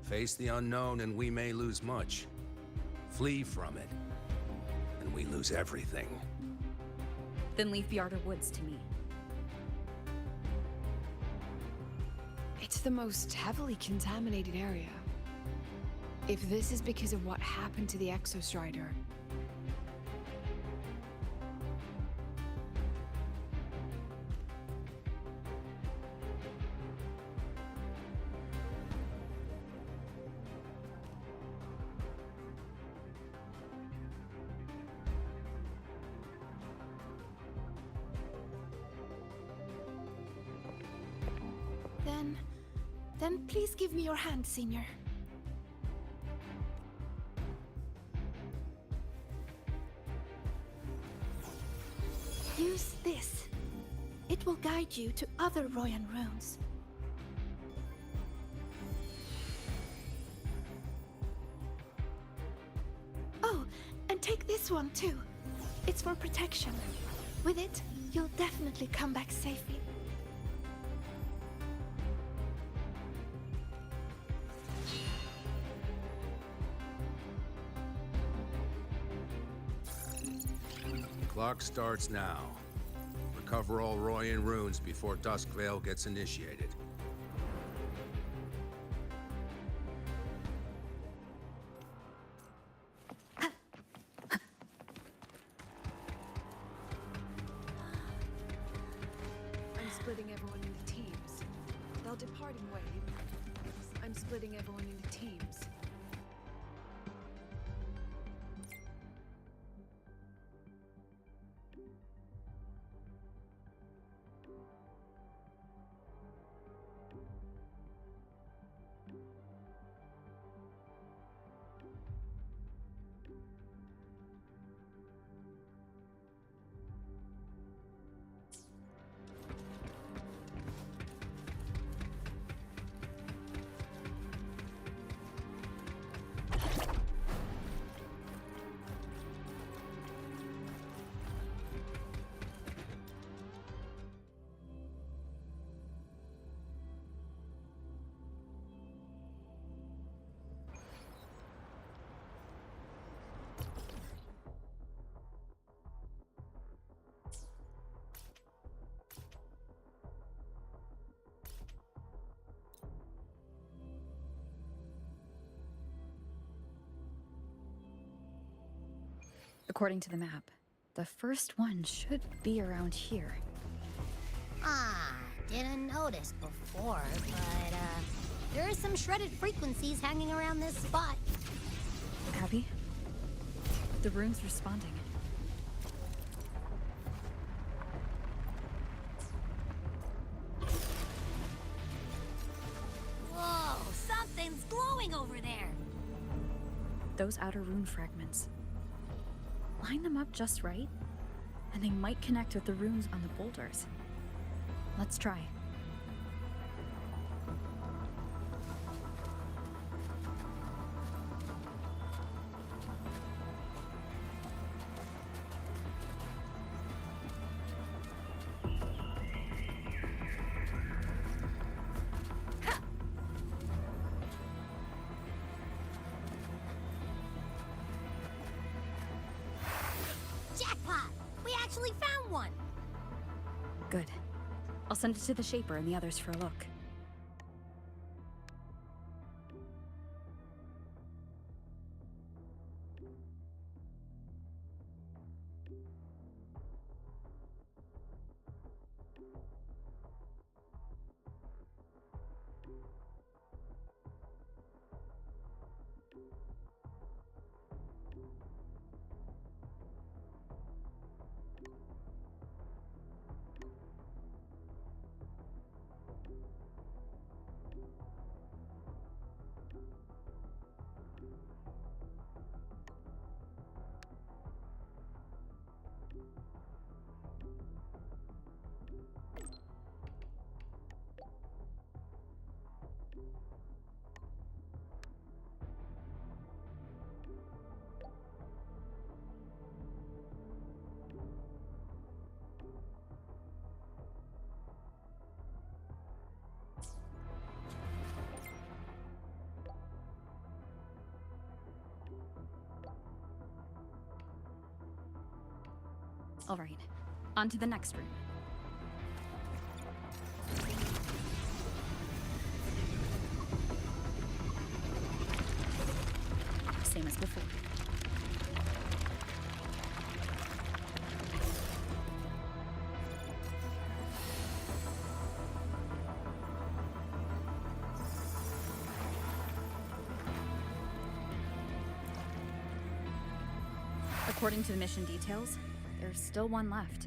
Face the unknown and we may lose much. Flee from it, and we lose everything. Then leave the Outer Woods to me. It's the most heavily contaminated area. If this is because of what happened to the Exostrider, Then please give me your hand, Senior. Use this. It will guide you to other Royan runes. Oh, and take this one too. It's for protection. With it, you'll definitely come back safely. Clock starts now. Recover all Royan runes before Duskvale gets initiated. I'm splitting everyone into teams. They'll depart in waves. I'm splitting everyone into teams. According to the map, the first one should be around here. Ah, didn't notice before, but, there are some shredded frequencies hanging around this spot. Abby? The rune's responding. Whoa, something's glowing over there! Those outer rune fragments. Line them up just right, and they might connect with the runes on the boulders. Let's try. Jackpot! We actually found one! Good. I'll send it to the Shaper and the others for a look. All right, on to the next room. Same as before. According to the mission details, there's still one left.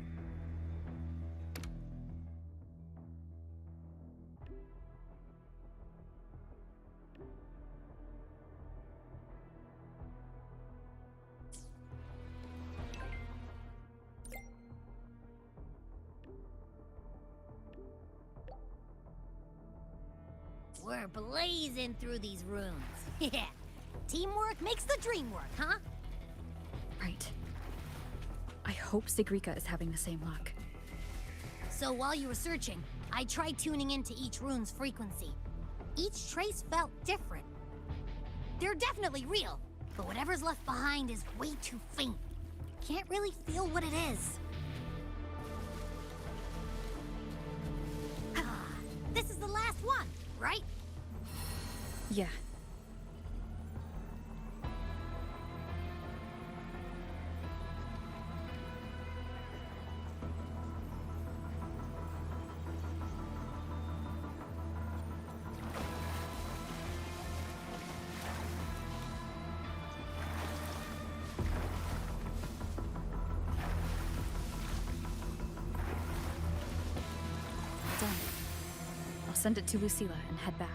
We're blazing through these rooms. Yeah. Teamwork makes the dream work, huh? Right. I hope Sigrika is having the same luck. So while you were searching, I tried tuning into each rune's frequency. Each trace felt different. They're definitely real, but whatever's left behind is way too faint. Can't really feel what it is. This is the last one, right? Yeah. Done. I'll send it to Lucilla and head back.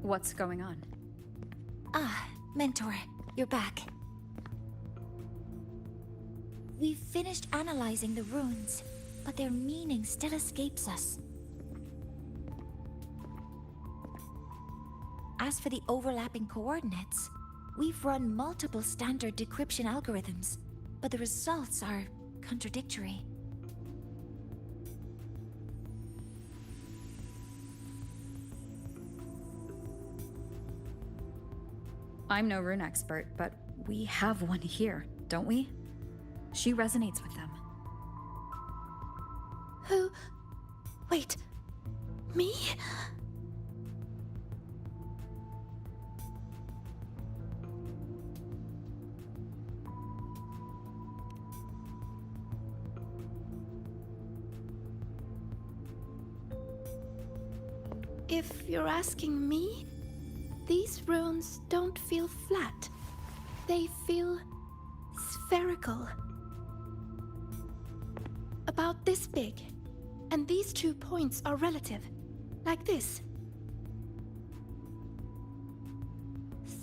What's going on? Ah, Mentor, you're back. We've finished analyzing the runes, but their meaning still escapes us. As for the overlapping coordinates, we've run multiple standard decryption algorithms, but the results are contradictory. I'm no rune expert, but we have one here, don't we? She resonates with them. Who? Wait. Me? If you're asking me, these runes don't feel flat. They feel spherical. About this big. And these 2 points are relative. Like this.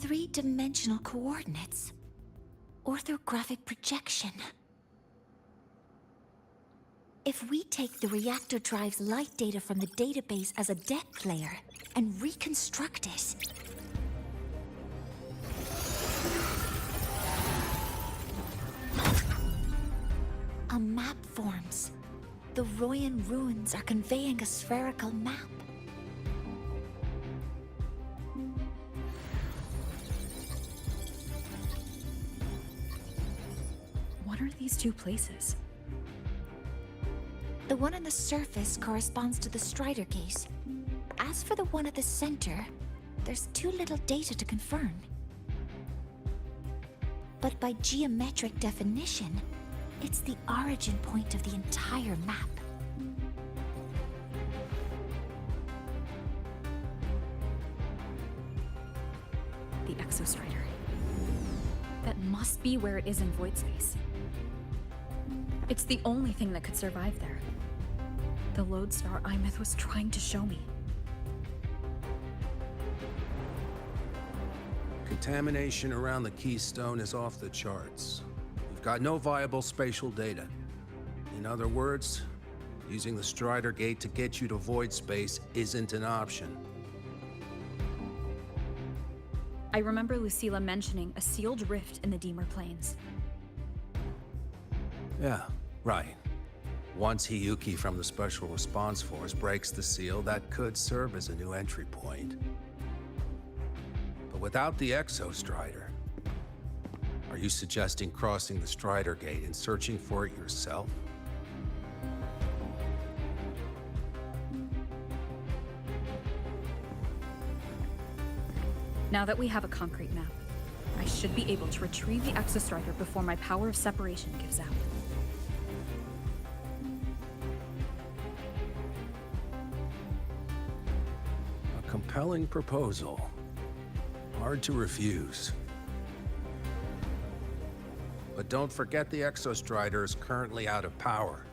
3-dimensional coordinates. Orthographic projection. If we take the reactor drive's light data from the database as a deck layer and reconstruct it, a map forms. The Royan runes are conveying a spherical map. What are these 2 places? The one on the surface corresponds to the Strider case. As for the one at the center, there's too little data to confirm. But by geometric definition, it's the origin point of the entire map. The Exostrider. That must be where it is in void space. It's the only thing that could survive there. The lodestar Imeth was trying to show me. Contamination around the keystone is off the charts. We've got no viable spatial data. In other words, using the Strider Gate to get you to void space isn't an option. I remember Lucilla mentioning a sealed rift in the Deemer Plains. Yeah, right. Once Hiyuki from the Special Response Force breaks the seal, that could serve as a new entry point. But without the Exostrider, are you suggesting crossing the Strider Gate and searching for it yourself? Now that we have a concrete map, I should be able to retrieve the Exostrider before my power of separation gives out. A compelling proposal. Hard to refuse. But don't forget the Exostrider is currently out of power.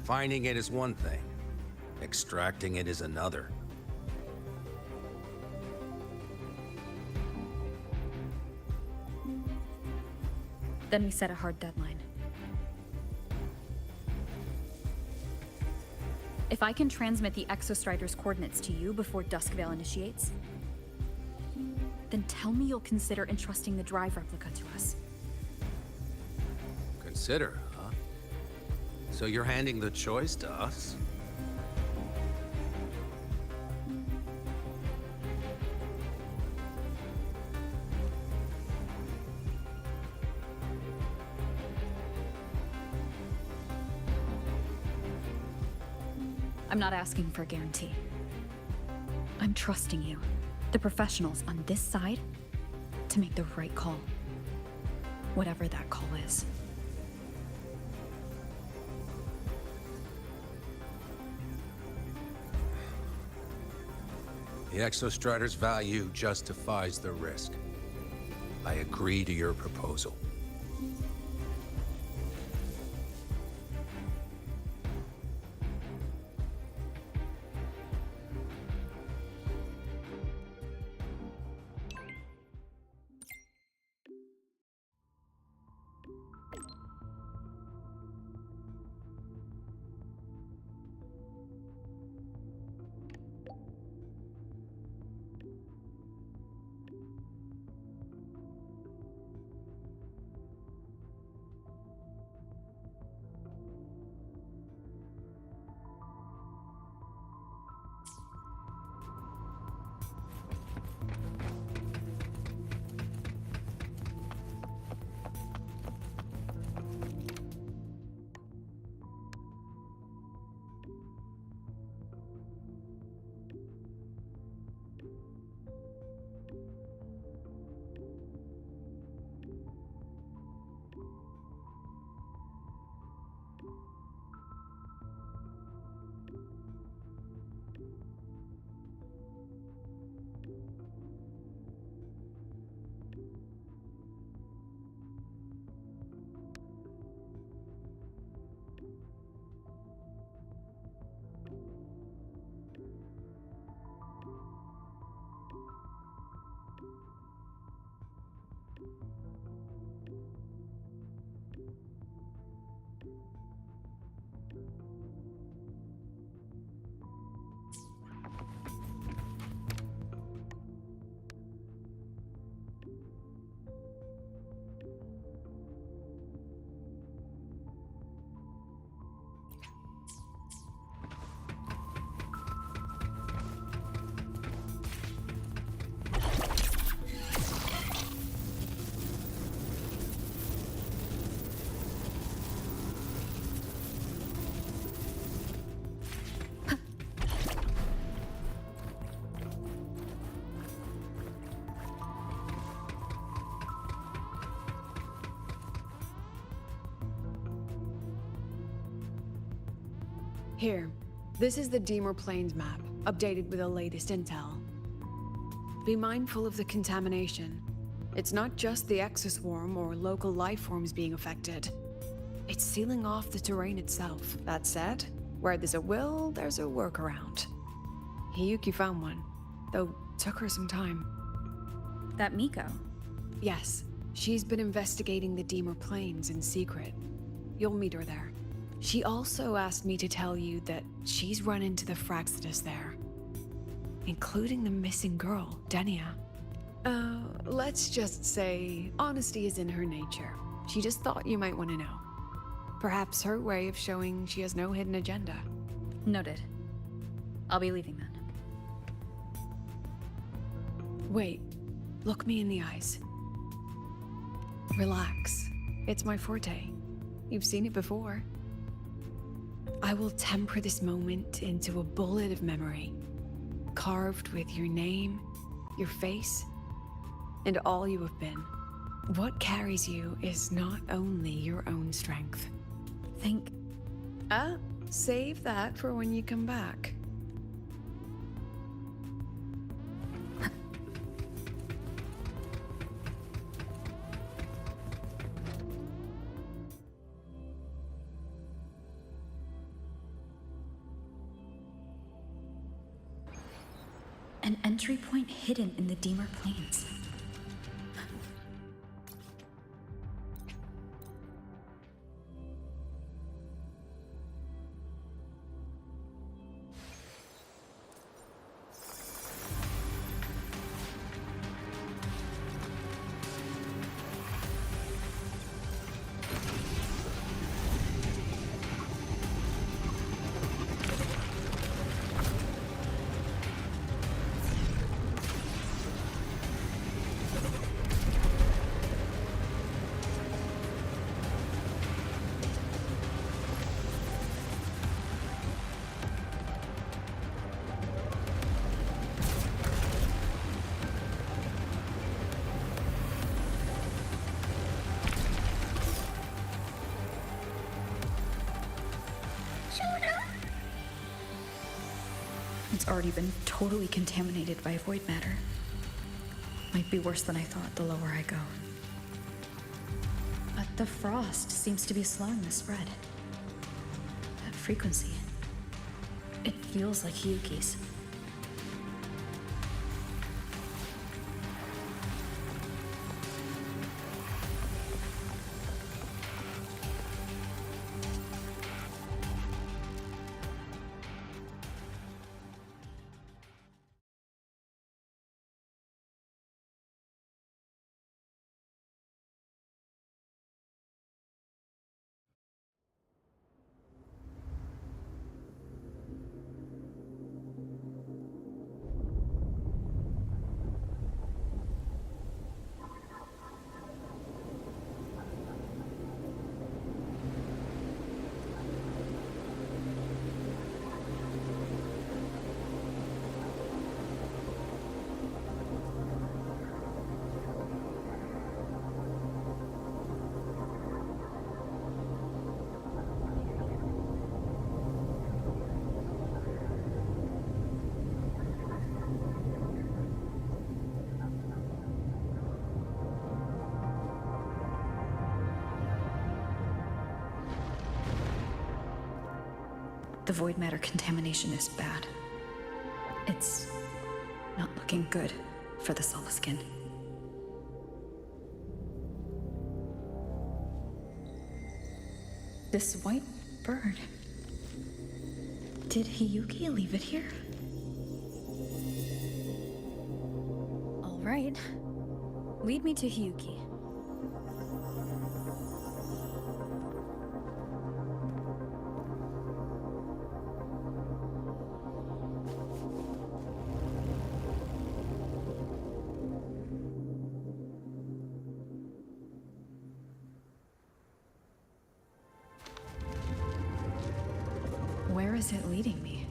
Finding it is one thing. Extracting it is another. Then we set a hard deadline. If I can transmit the Exostrider's coordinates to you before Duskvale initiates, then tell me you'll consider entrusting the drive replica to us. Consider, huh? So you're handing the choice to us? I'm not asking for a guarantee. I'm trusting you, the professionals on this side, to make the right call. Whatever that call is. The Exostrider's value justifies the risk. I agree to your proposal. Here, this is the Deemer Plains map, updated with the latest intel. Be mindful of the contamination. It's not just the exoswarm or local life forms being affected. It's sealing off the terrain itself. That said, where there's a will, there's a workaround. Hiyuki found one, though took her some time. That Miko? Yes, she's been investigating the Deemer Plains in secret. You'll meet her there. She also asked me to tell you that she's run into the Fraxidus there, including the missing girl, Denia. Let's just say honesty is in her nature. She just thought you might want to know. Perhaps her way of showing she has no hidden agenda. Noted. I'll be leaving then. Wait, look me in the eyes. Relax. It's my forte. You've seen it before. I will temper this moment into a bullet of memory, carved with your name, your face, and all you have been. What carries you is not only your own strength. Think. Save that for when you come back. An entry point hidden in the Deemer Plains. It's already been totally contaminated by void matter. Might be worse than I thought the lower I go. But the frost seems to be slowing the spread. That frequency. It feels like Hiyuki's. The void matter contamination is bad. It's not looking good for the Solaskin. This white bird. Did Hiyuki leave it here? All right. Lead me to Hiyuki. Where is it leading me?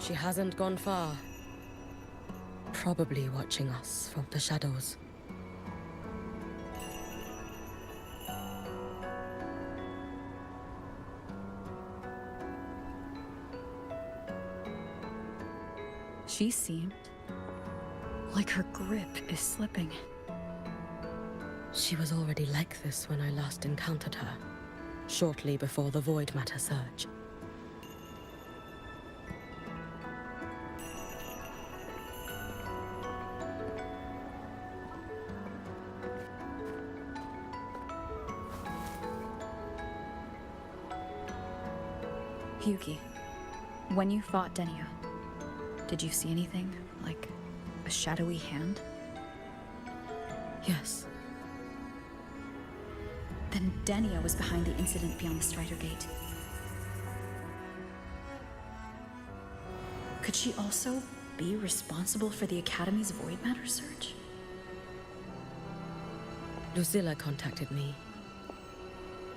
She hasn't gone far. Probably watching us from the shadows. She seemed like her grip is slipping. She was already like this when I last encountered her, shortly before the Void Matter surge. Hyuki, when you fought Denia, did you see anything, like a shadowy hand? Yes. Then Denia was behind the incident beyond the Strider Gate. Could she also be responsible for the Academy's Void Matter surge? Lucilla contacted me.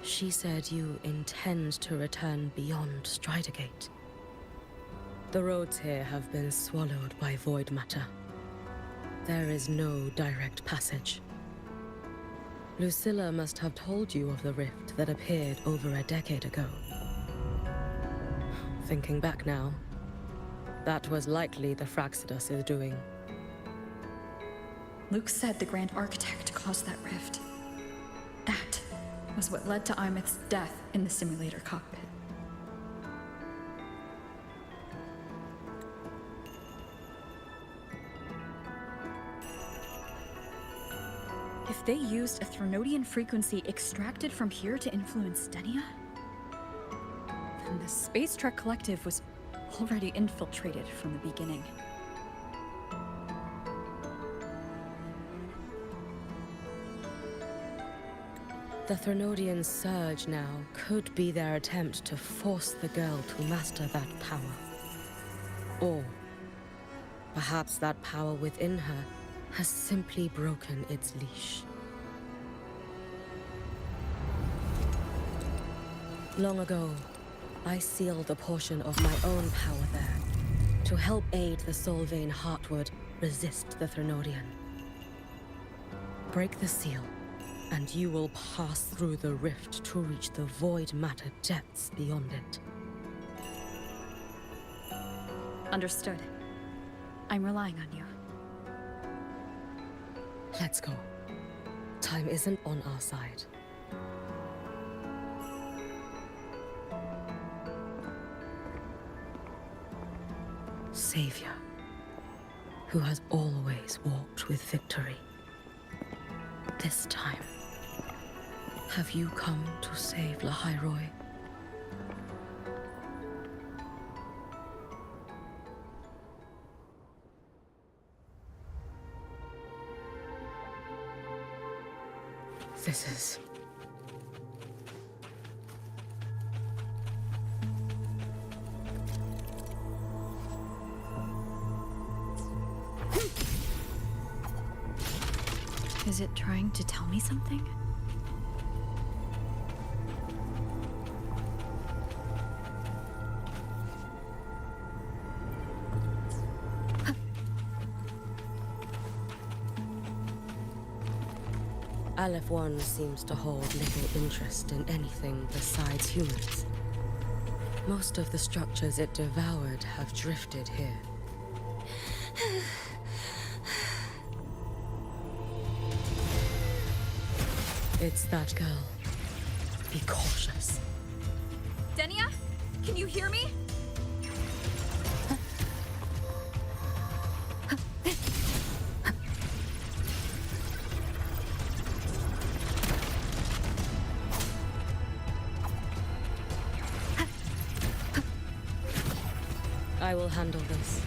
She said you intend to return beyond Strider Gate. The roads here have been swallowed by Void Matter. There is no direct passage. Lucilla must have told you of the rift that appeared over a decade ago. Thinking back now, that was likely the Fraxidus' doing. Luke said the Grand Architect caused that rift. That was what led to Imith's death in the simulator cockpit. If they used a Threnodian frequency extracted from here to influence Denia, then the Space Trek Collective was already infiltrated from the beginning. The Threnodian surge now could be their attempt to force the girl to master that power. Or perhaps that power within her has simply broken its leash. Long ago, I sealed a portion of my own power there to help aid the Solvane Heartwood resist the Threnodian. Break the seal, and you will pass through the rift to reach the Void Matter depths beyond it. Understood. I'm relying on you. Let's go. Time isn't on our side. Savior, who has always walked with victory. This time, have you come to save Lahairoi? This is... Is it trying to tell me something? Aleph One seems to hold little interest in anything besides humans. Most of the structures it devoured have drifted here. It's that girl. Be cautious. Denia? Can you hear me? I will handle this.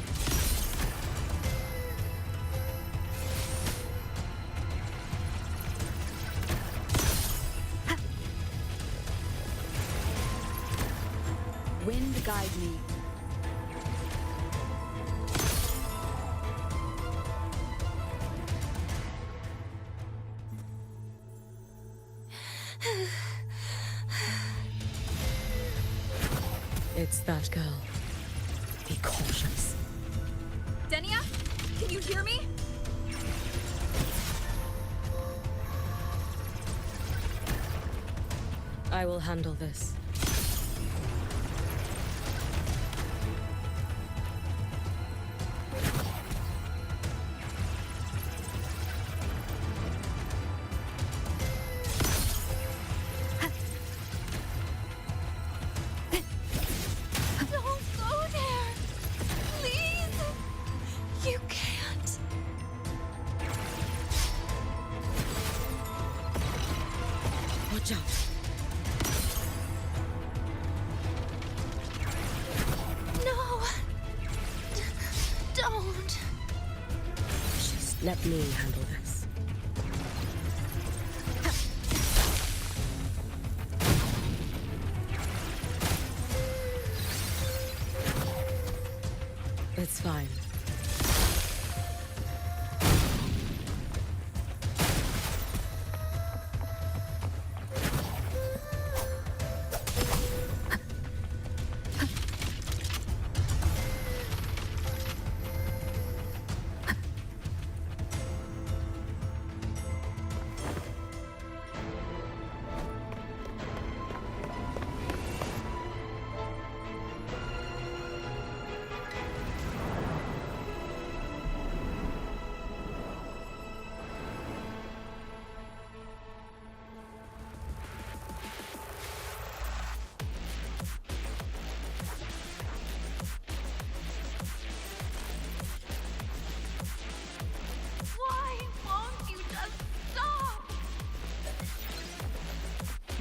Wind guide me. It's that girl. Be cautious. Denia? Can you hear me? I will handle this. Don't go there! Please! You can't! Watch out. No! Don't! Just let me handle this. It's fine. Why won't you just stop?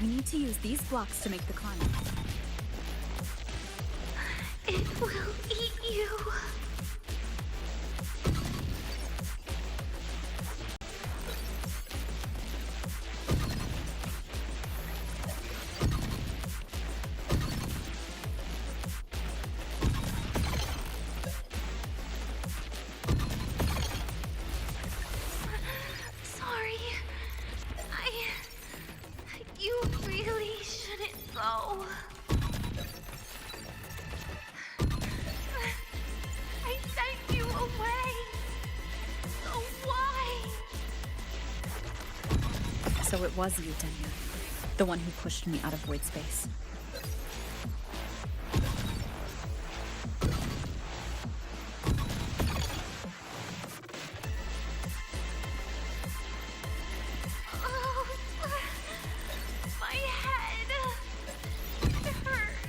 We need to use these blocks to make the climb. It will eat you. Sorry. You really shouldn't go. I sent you away. So why? So it was you, Denia. The one who pushed me out of void space. Oh, my head. It hurts.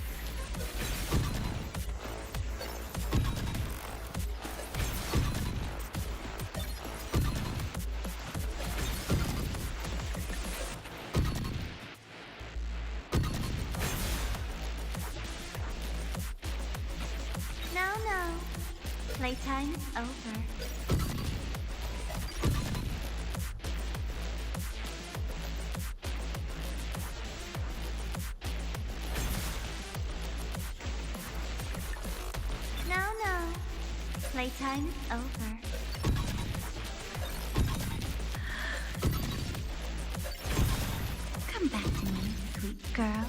No. Playtime is over. No. Playtime is over. Come back to me, sweet girl.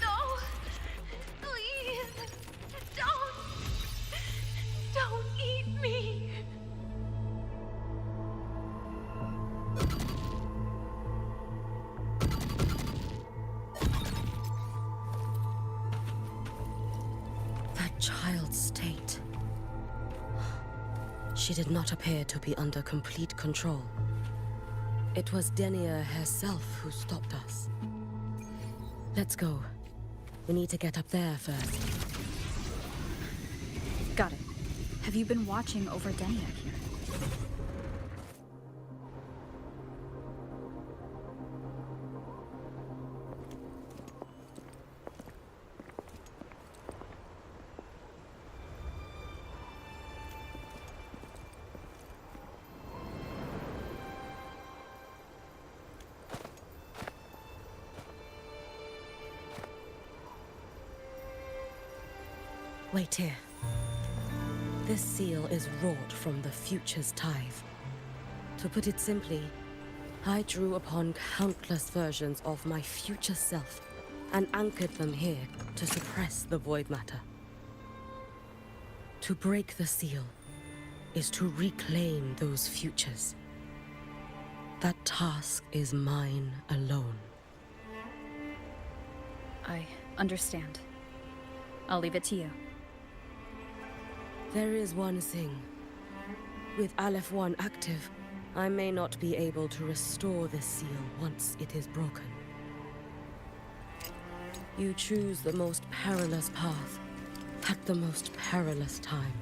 No! Please! Don't eat me! That child's state. She did not appear to be under complete control. It was Denia herself who stopped us. Let's go. We need to get up there first. Got it. Have you been watching over Denia here? Wait here. This seal is wrought from the future's tithe. To put it simply, I drew upon countless versions of my future self and anchored them here to suppress the void matter. To break the seal is to reclaim those futures. That task is mine alone. I understand. I'll leave it to you. There is one thing. With Aleph 1 active, I may not be able to restore this seal once it is broken. You choose the most perilous path at the most perilous time.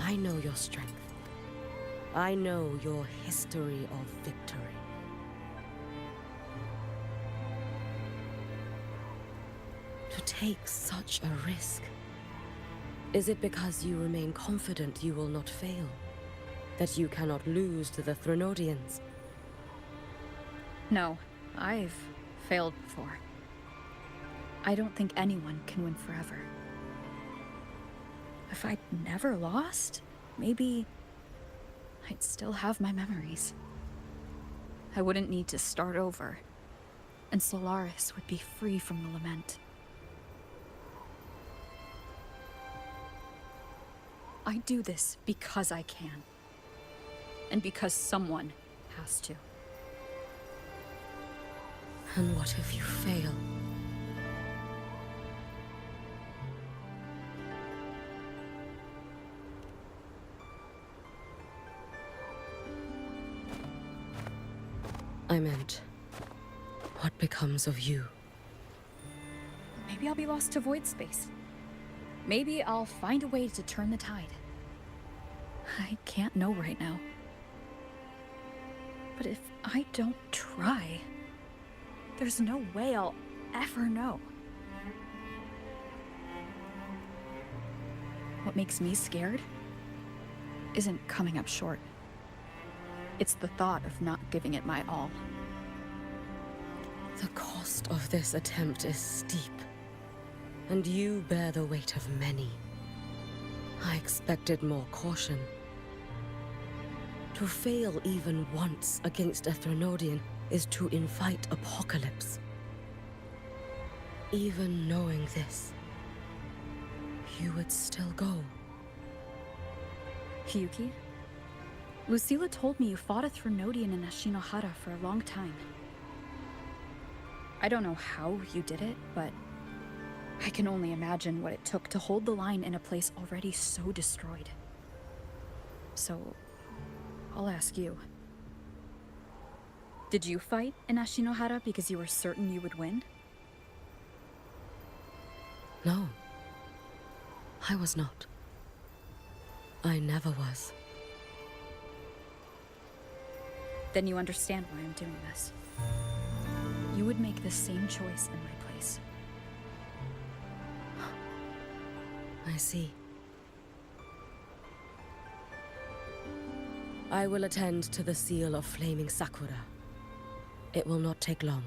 I know your strength. I know your history of victory. To take such a risk, is it because you remain confident you will not fail? That you cannot lose to the Threnodians? No, I've failed before. I don't think anyone can win forever. If I'd never lost, maybe I'd still have my memories. I wouldn't need to start over, and Solaris would be free from the lament. I do this because I can, and because someone has to. And what if you fail? I meant, what becomes of you? Maybe I'll be lost to void space. Maybe I'll find a way to turn the tide. I can't know right now. But if I don't try, there's no way I'll ever know. What makes me scared isn't coming up short. It's the thought of not giving it my all. The cost of this attempt is steep, and you bear the weight of many. I expected more caution. To fail even once against a Threnodian is to invite apocalypse. Even knowing this, you would still go. Yuki? Lucilla told me you fought a Threnodian in Ashinohara for a long time. I don't know how you did it, but I can only imagine what it took to hold the line in a place already so destroyed. So, I'll ask you. Did you fight in Ashinohara because you were certain you would win? No. I was not. I never was. Then you understand why I'm doing this. You would make the same choice in my place. I see. I will attend to the seal of Flaming Sakura. It will not take long.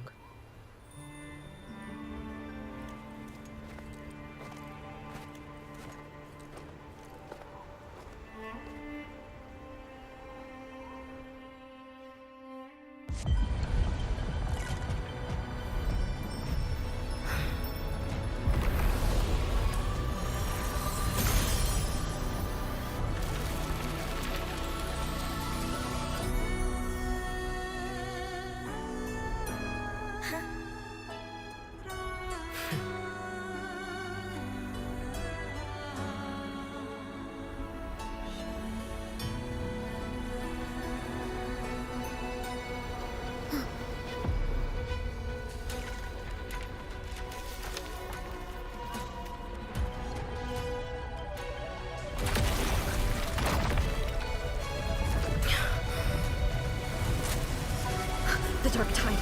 The Dark Tide.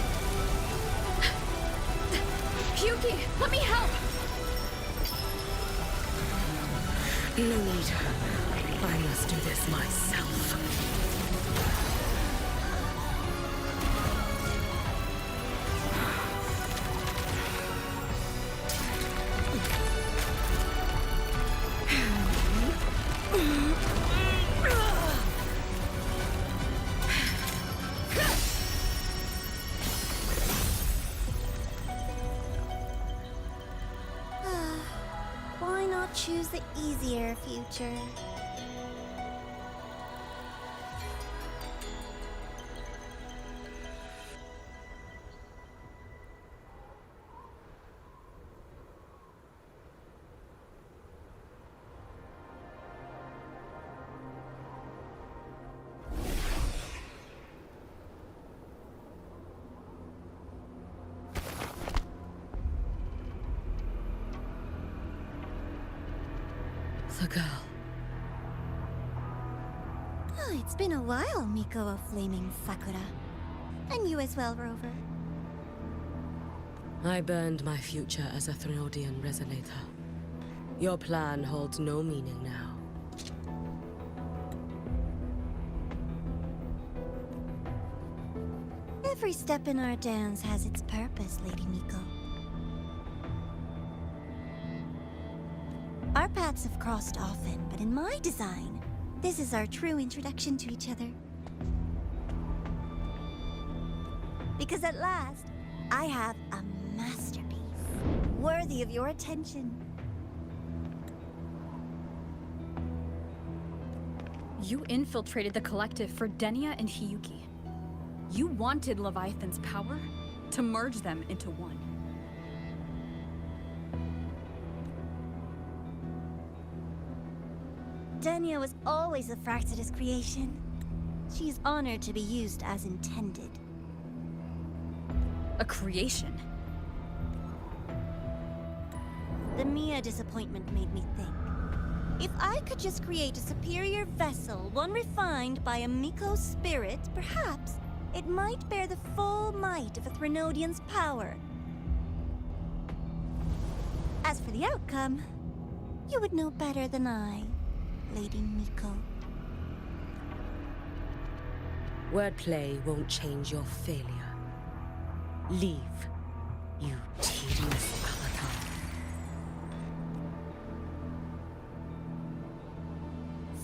Yuki, let me help! No need. I must do this myself. I'll choose the easier future. The girl. Oh, it's been a while, Miko of Flaming Sakura. And you as well, Rover. I burned my future as a Threnodian resonator. Your plan holds no meaning now. Every step in our dance has its purpose, Lady Miko. Our paths have crossed often, but in my design, this is our true introduction to each other. Because at last, I have a masterpiece, worthy of your attention. You infiltrated the collective for Denia and Hiyuki. You wanted Leviathan's power to merge them into one. Denia was always a Fraxidus creation. She is honored to be used as intended. A creation? The Mia disappointment made me think. If I could just create a superior vessel, one refined by a Miko spirit, perhaps it might bear the full might of a Threnodian's power. As for the outcome, you would know better than I, Lady Miko. Wordplay won't change your failure. Leave, you tedious avatar.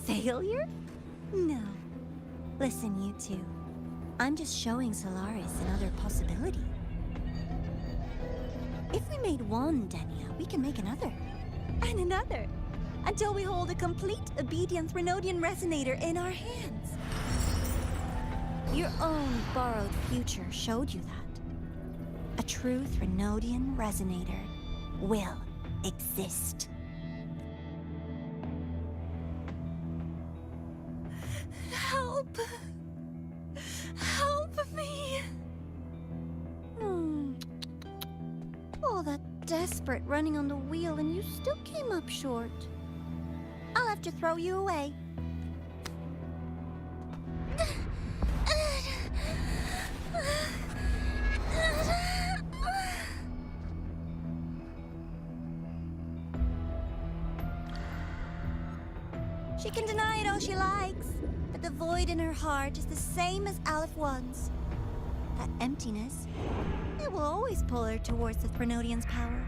Failure? No. Listen, you two. I'm just showing Solaris another possibility. If we made one Denia, we can make another. And another. Until we hold a complete obedient Threnodian resonator in our hands. Your own borrowed future showed you that. A true Threnodian resonator will exist. Help! Help me! All that desperate running on the wheel and you still came up short. I'll have to throw you away. She can deny it all she likes, but the void in her heart is the same as Aleph One's. That emptiness, it will always pull her towards the Threnodian's power.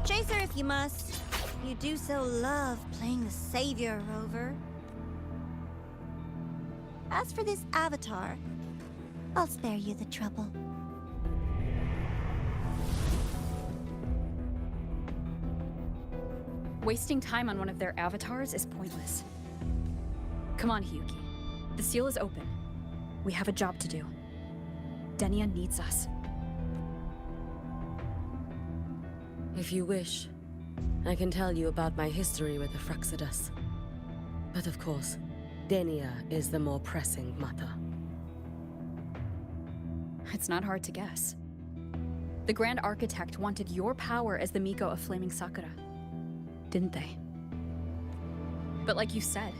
Chase her if you must. You do so love playing the savior, Rover. As for this avatar, I'll spare you the trouble. Wasting time on one of their avatars is pointless. Come on, Hiyuki. The seal is open. We have a job to do. Denia needs us. If you wish, I can tell you about my history with the Fraxidus. But of course, Denia is the more pressing matter. It's not hard to guess. The Grand Architect wanted your power as the Miko of Flaming Sakura, didn't they? But like you said,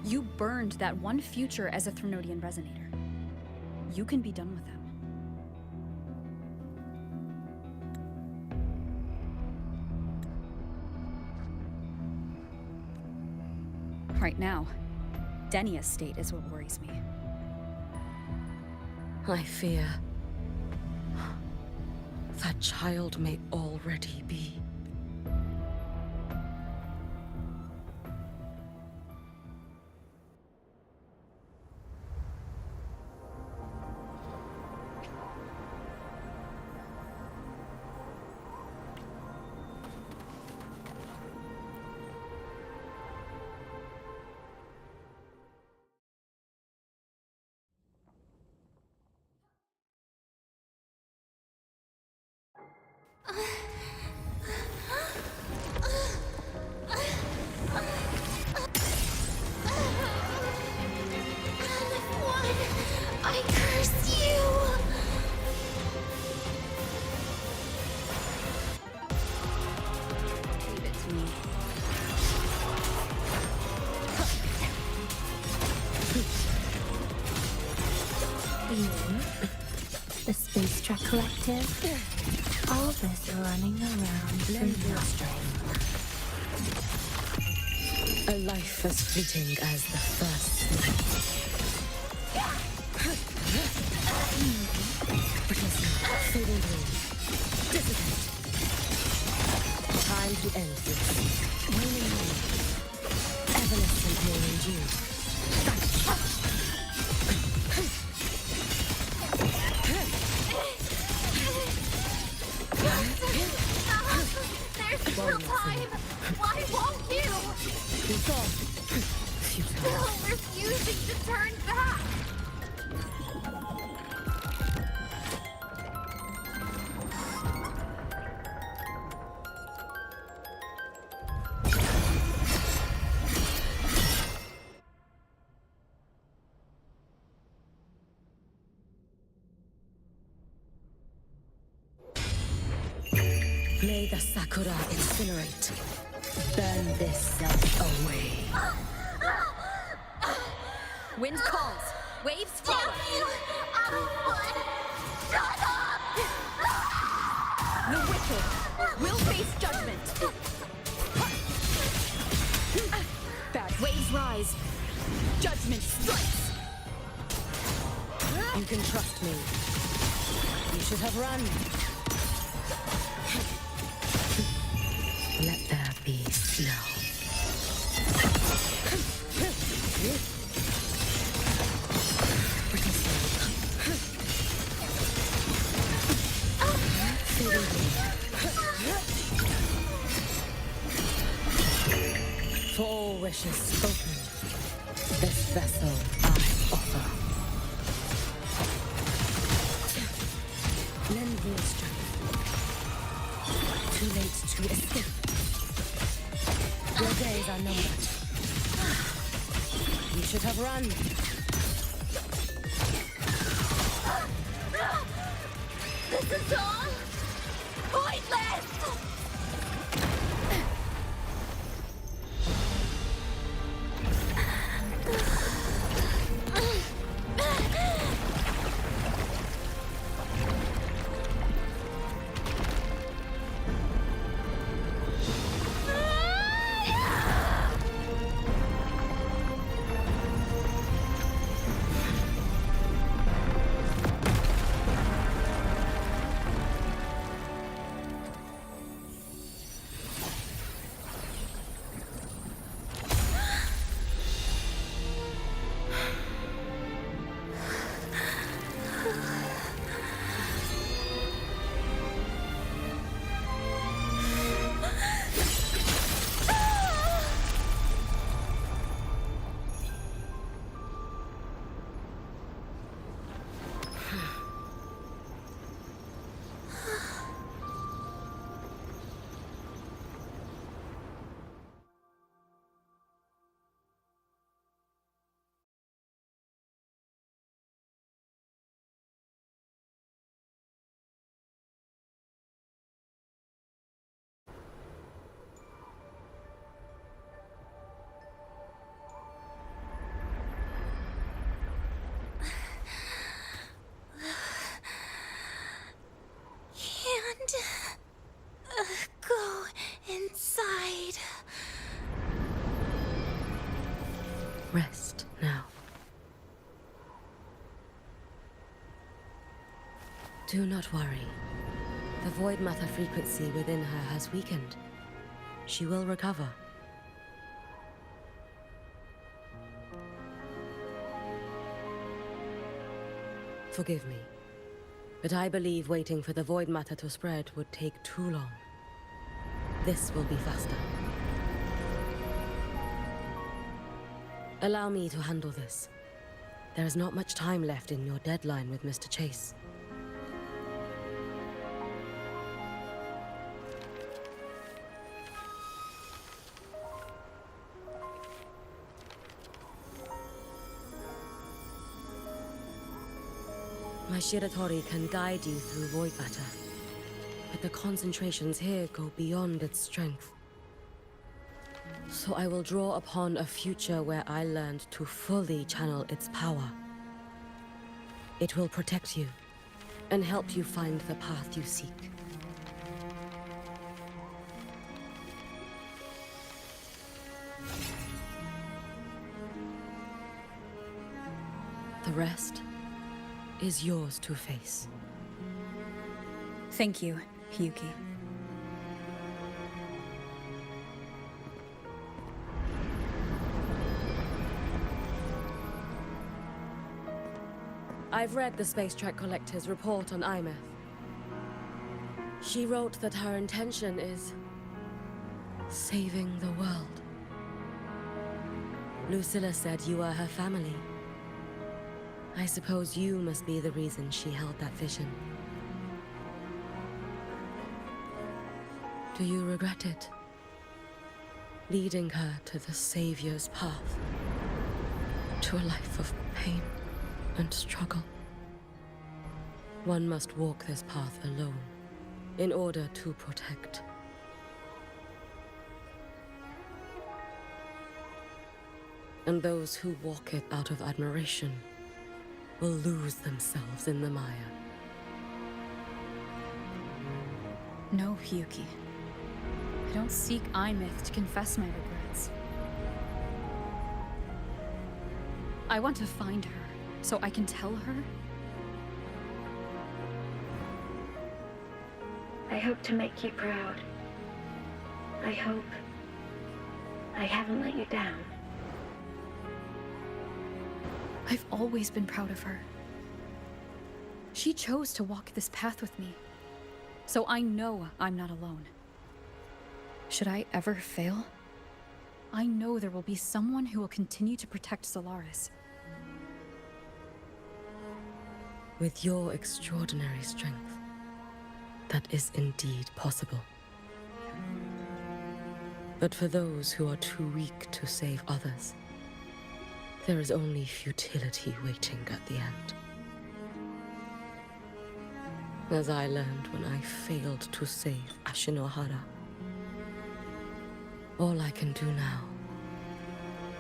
you burned that one future as a Threnodian resonator. You can be done with them. Right now, Denia's state is what worries me. I fear that child may already be I curse you! Leave it to me. The Space Truck Collective. All this running around for nothing. A life as fleeting as the first fading dream. Dissipate. Time to end this. Waning moon. Evanescent morning dew. There's still time! Why won't you? Be gone. Still refusing to turn back! May the Sakura incinerate. Burn this self away. Wind calls. Waves follow. Shut up! The wicked will face judgment. Bad waves rise. Judgment strikes. You can trust me. You should have run. Let there be snow. For all wishes spoken, this vessel I offer. Lend me your strength. Too late to escape. Your days are numbered. You should have run. This is all pointless! Go inside. Rest now. Do not worry. The void matter frequency within her has weakened. She will recover. Forgive me, but I believe waiting for the void matter to spread would take too long. This will be faster. Allow me to handle this. There is not much time left in your deadline with Mr. Chase. Shiratori can guide you through void matter, but the concentrations here go beyond its strength. So I will draw upon a future where I learned to fully channel its power. It will protect you and help you find the path you seek. The rest is yours to face. Thank you, Hiyuki. I've read the Space Track Collector's report on Imeth. She wrote that her intention is saving the world. Lucilla said you are her family. I suppose you must be the reason she held that vision. Do you regret it? Leading her to the Savior's path, to a life of pain and struggle. One must walk this path alone in order to protect. And those who walk it out of admiration will lose themselves in the mire. No, Hiyuki. I don't seek Imeth to confess my regrets. I want to find her, so I can tell her. I hope to make you proud. I hope I haven't let you down. I've always been proud of her. She chose to walk this path with me, so I know I'm not alone. Should I ever fail, I know there will be someone who will continue to protect Solaris. With your extraordinary strength, that is indeed possible. But for those who are too weak to save others, there is only futility waiting at the end. As I learned when I failed to save Ashinohara. All I can do now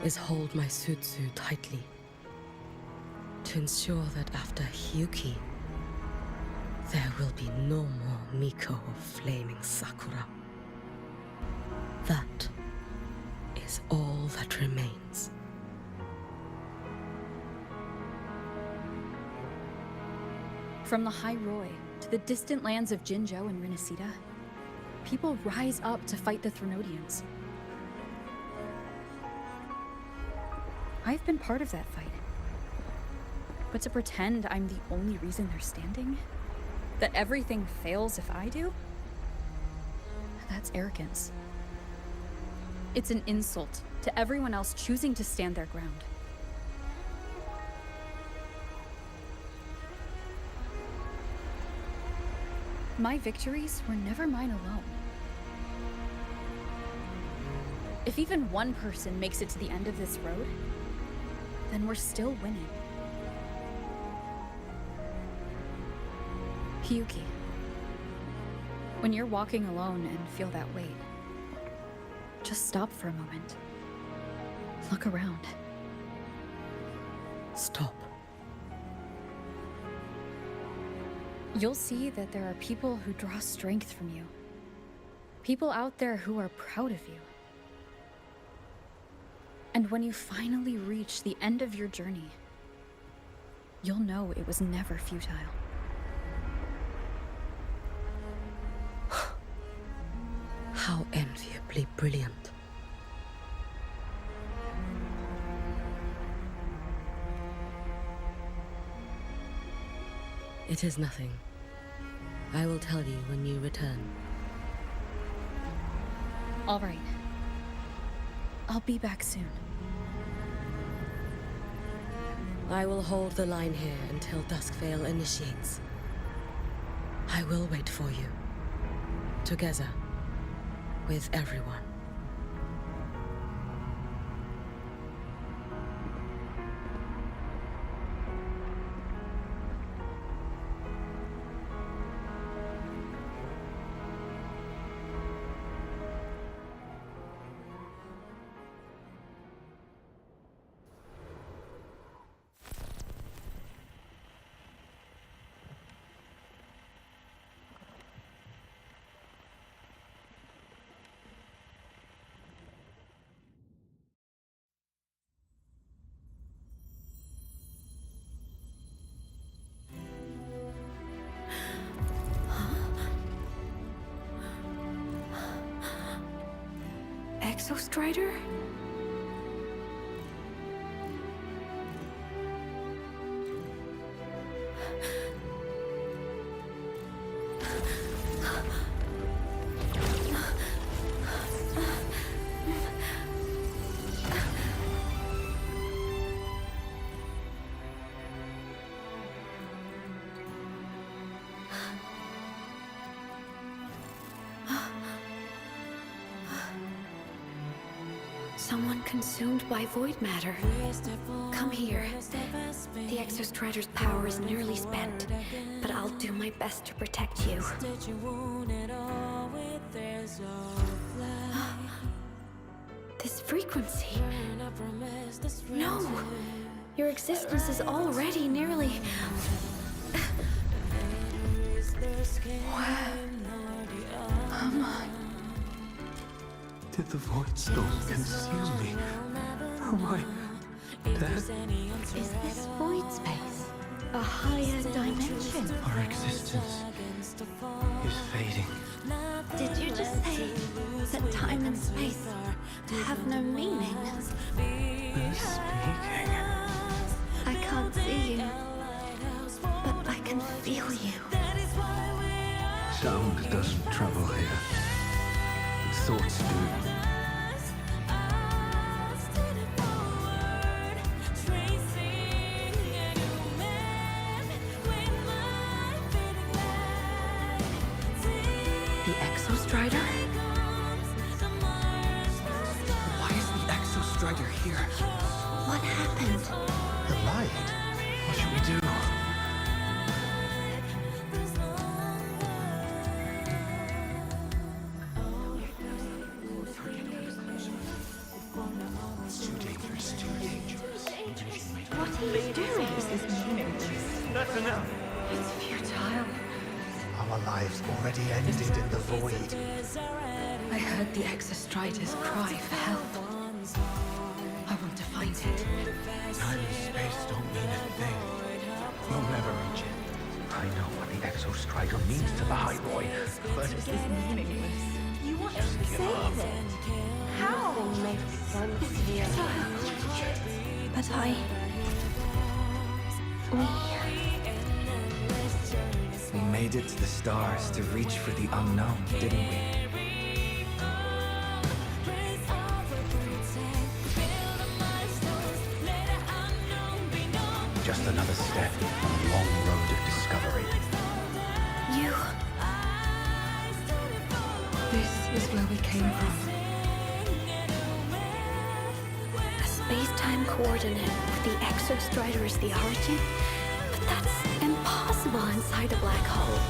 is hold my Sutsu tightly to ensure that after Hiyuki, there will be no more Miko of Flaming Sakura. That is all that remains. From the High Roy to the distant lands of Jinzhou and Rinasita, people rise up to fight the Threnodians. I've been part of that fight. But to pretend I'm the only reason they're standing? That everything fails if I do? That's arrogance. It's an insult to everyone else choosing to stand their ground. My victories were never mine alone. If even one person makes it to the end of this road, then we're still winning. Hiyuki, when you're walking alone and feel that weight, just stop for a moment. Look around. Stop. You'll see that there are people who draw strength from you. People out there who are proud of you. And when you finally reach the end of your journey, you'll know it was never futile. How enviably brilliant. It is nothing. I will tell you when you return. All right. I'll be back soon. I will hold the line here until Duskvale initiates. I will wait for you. Together. With everyone. Exostrider? Someone consumed by void matter. Come here. The Exostrider's power is nearly spent, but I'll do my best to protect you. This frequency. No! Your existence is already nearly... Where am I? Did the Void Storm consume me? Am I dead? Is this void space a higher dimension? Our existence is fading. Did you just say that time and space have no meaning? Who's speaking? I can't see you, but I can feel you. Sound doesn't travel here. Thoughts do. The Exostrider? Why is the Exostrider here? What happened? The light. What should we do? What are you doing? This is meaningless. That's enough. It's futile. Our lives already ended in the void. I heard the Exostrider's cry for help. I want to find it. Time and space don't mean a thing. You'll never reach it. I know what the Exostrider means to the High Boy, but This is meaningless. You want to Just give save up. it? How? Makes sense here. But we made it to the stars to reach for the unknown, didn't we? Just another step on a long road of discovery. You... This is where we came from. A space-time coordinate with the Exostrider as the origin? But that's impossible inside a black hole.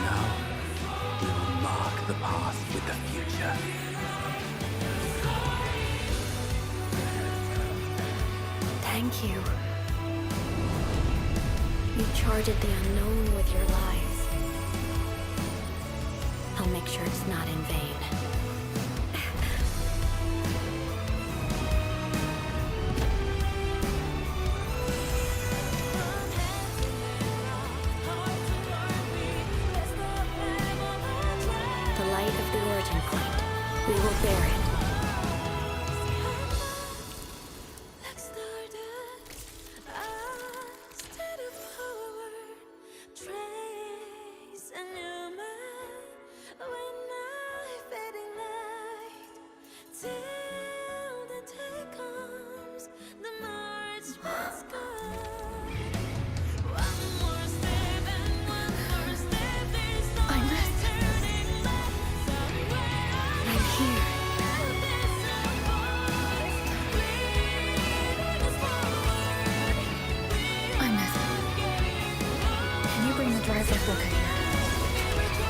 Now, we will mark the path with the future. Thank you. You charted the unknown with your lives. I'll make sure it's not in vain. The light of the origin point. We will bear it.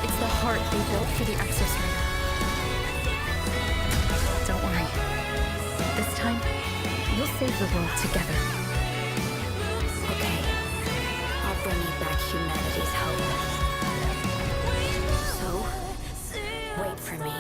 It's the heart they built for the Exostrider. Don't worry. This time, we'll save the world together. Okay. I'll bring you back humanity's hope. So, wait for me.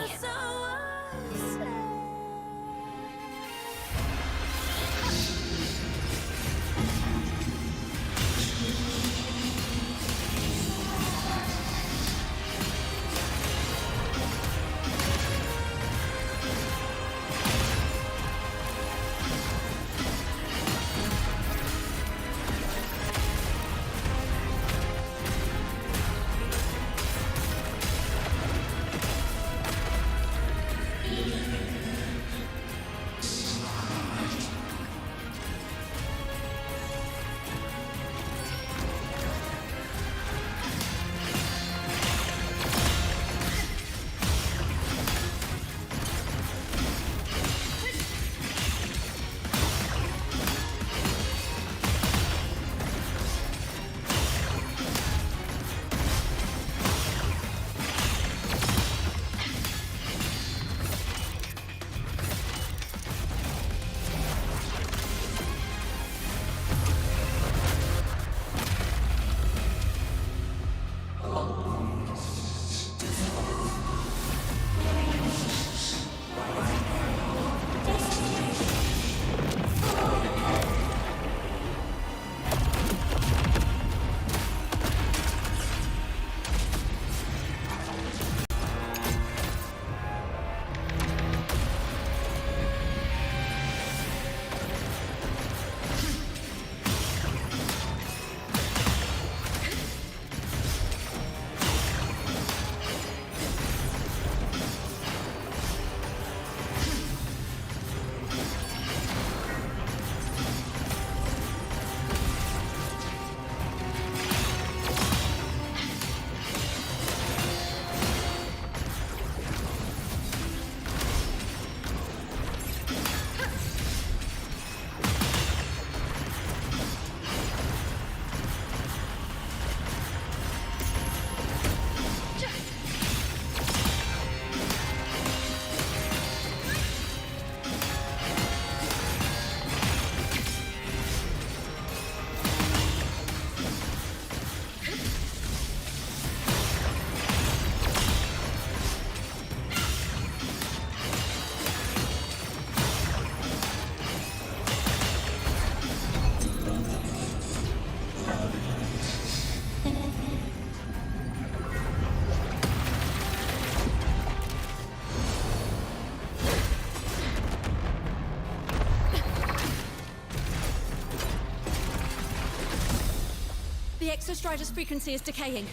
The Exostrider's frequency is decaying.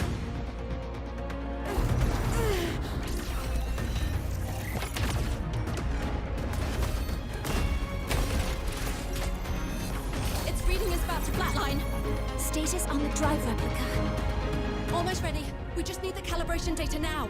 Its reading is about to flatline. Status on the drive replica. Almost ready. We just need the calibration data now.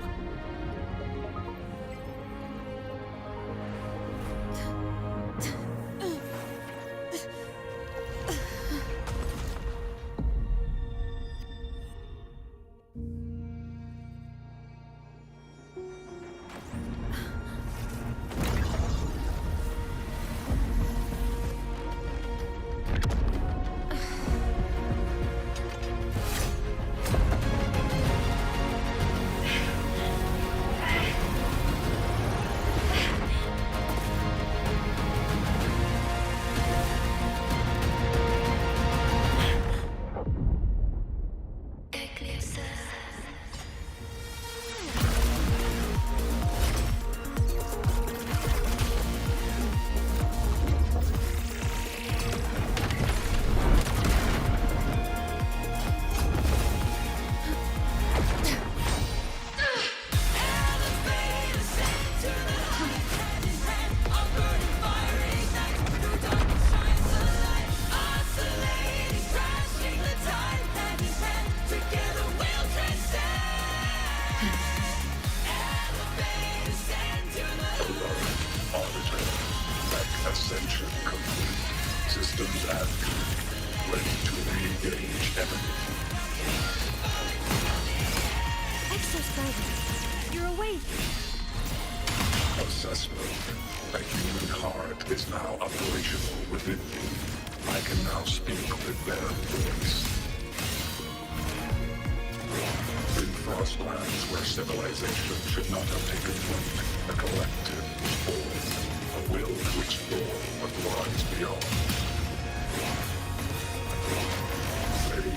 Ascension complete. Systems active. Ready to re-engage enemy. Exostrider, you're awake. Assessment. A human heart is now operational within me. I can now speak with their voice. In Frostlands, where civilization should not have taken flight, a collective was born. A will to explore what lies beyond. They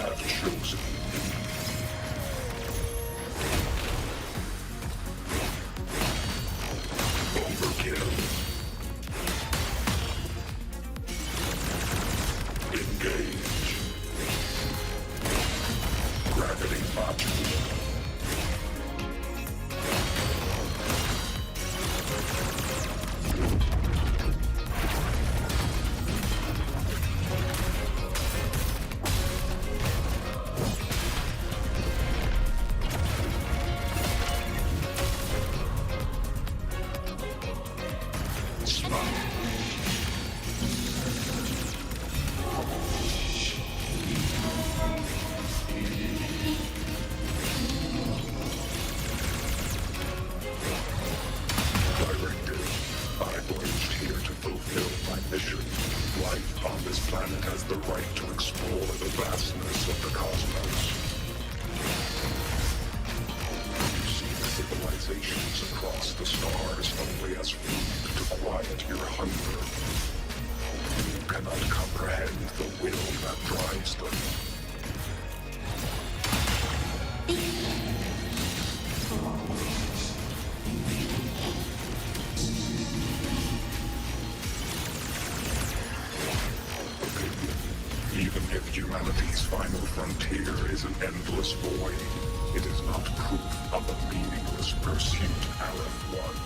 have chosen me. Overkill. Engage. Gravity module. Across the stars only as food to quiet your hunger. You cannot comprehend the will that drives them. Even if humanity's final frontier is an endless void, it is not proof of a meaningless pursuit, Aleph-1.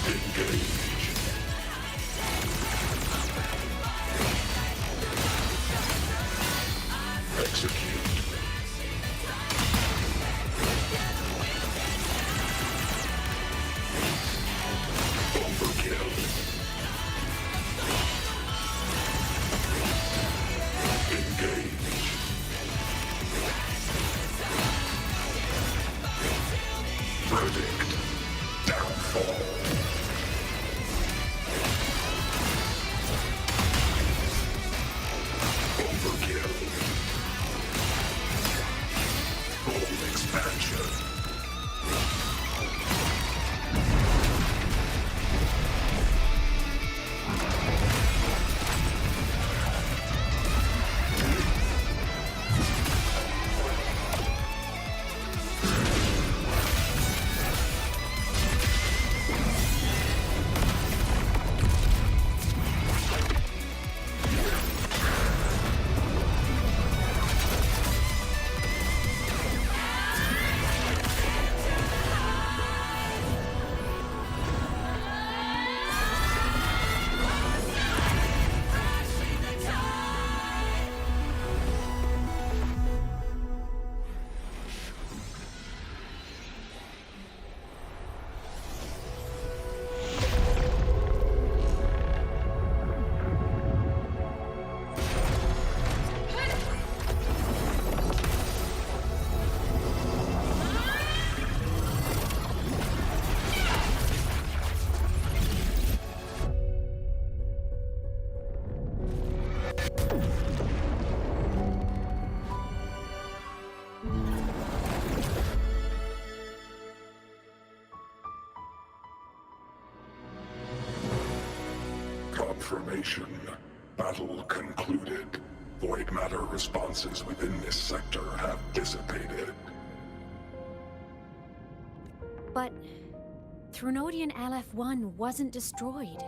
Engage. Execute. Overkill. Verdict. Downfall. Overkill. information. Battle concluded. Void matter responses within this sector have dissipated. But Threnodian LF-1 wasn't destroyed.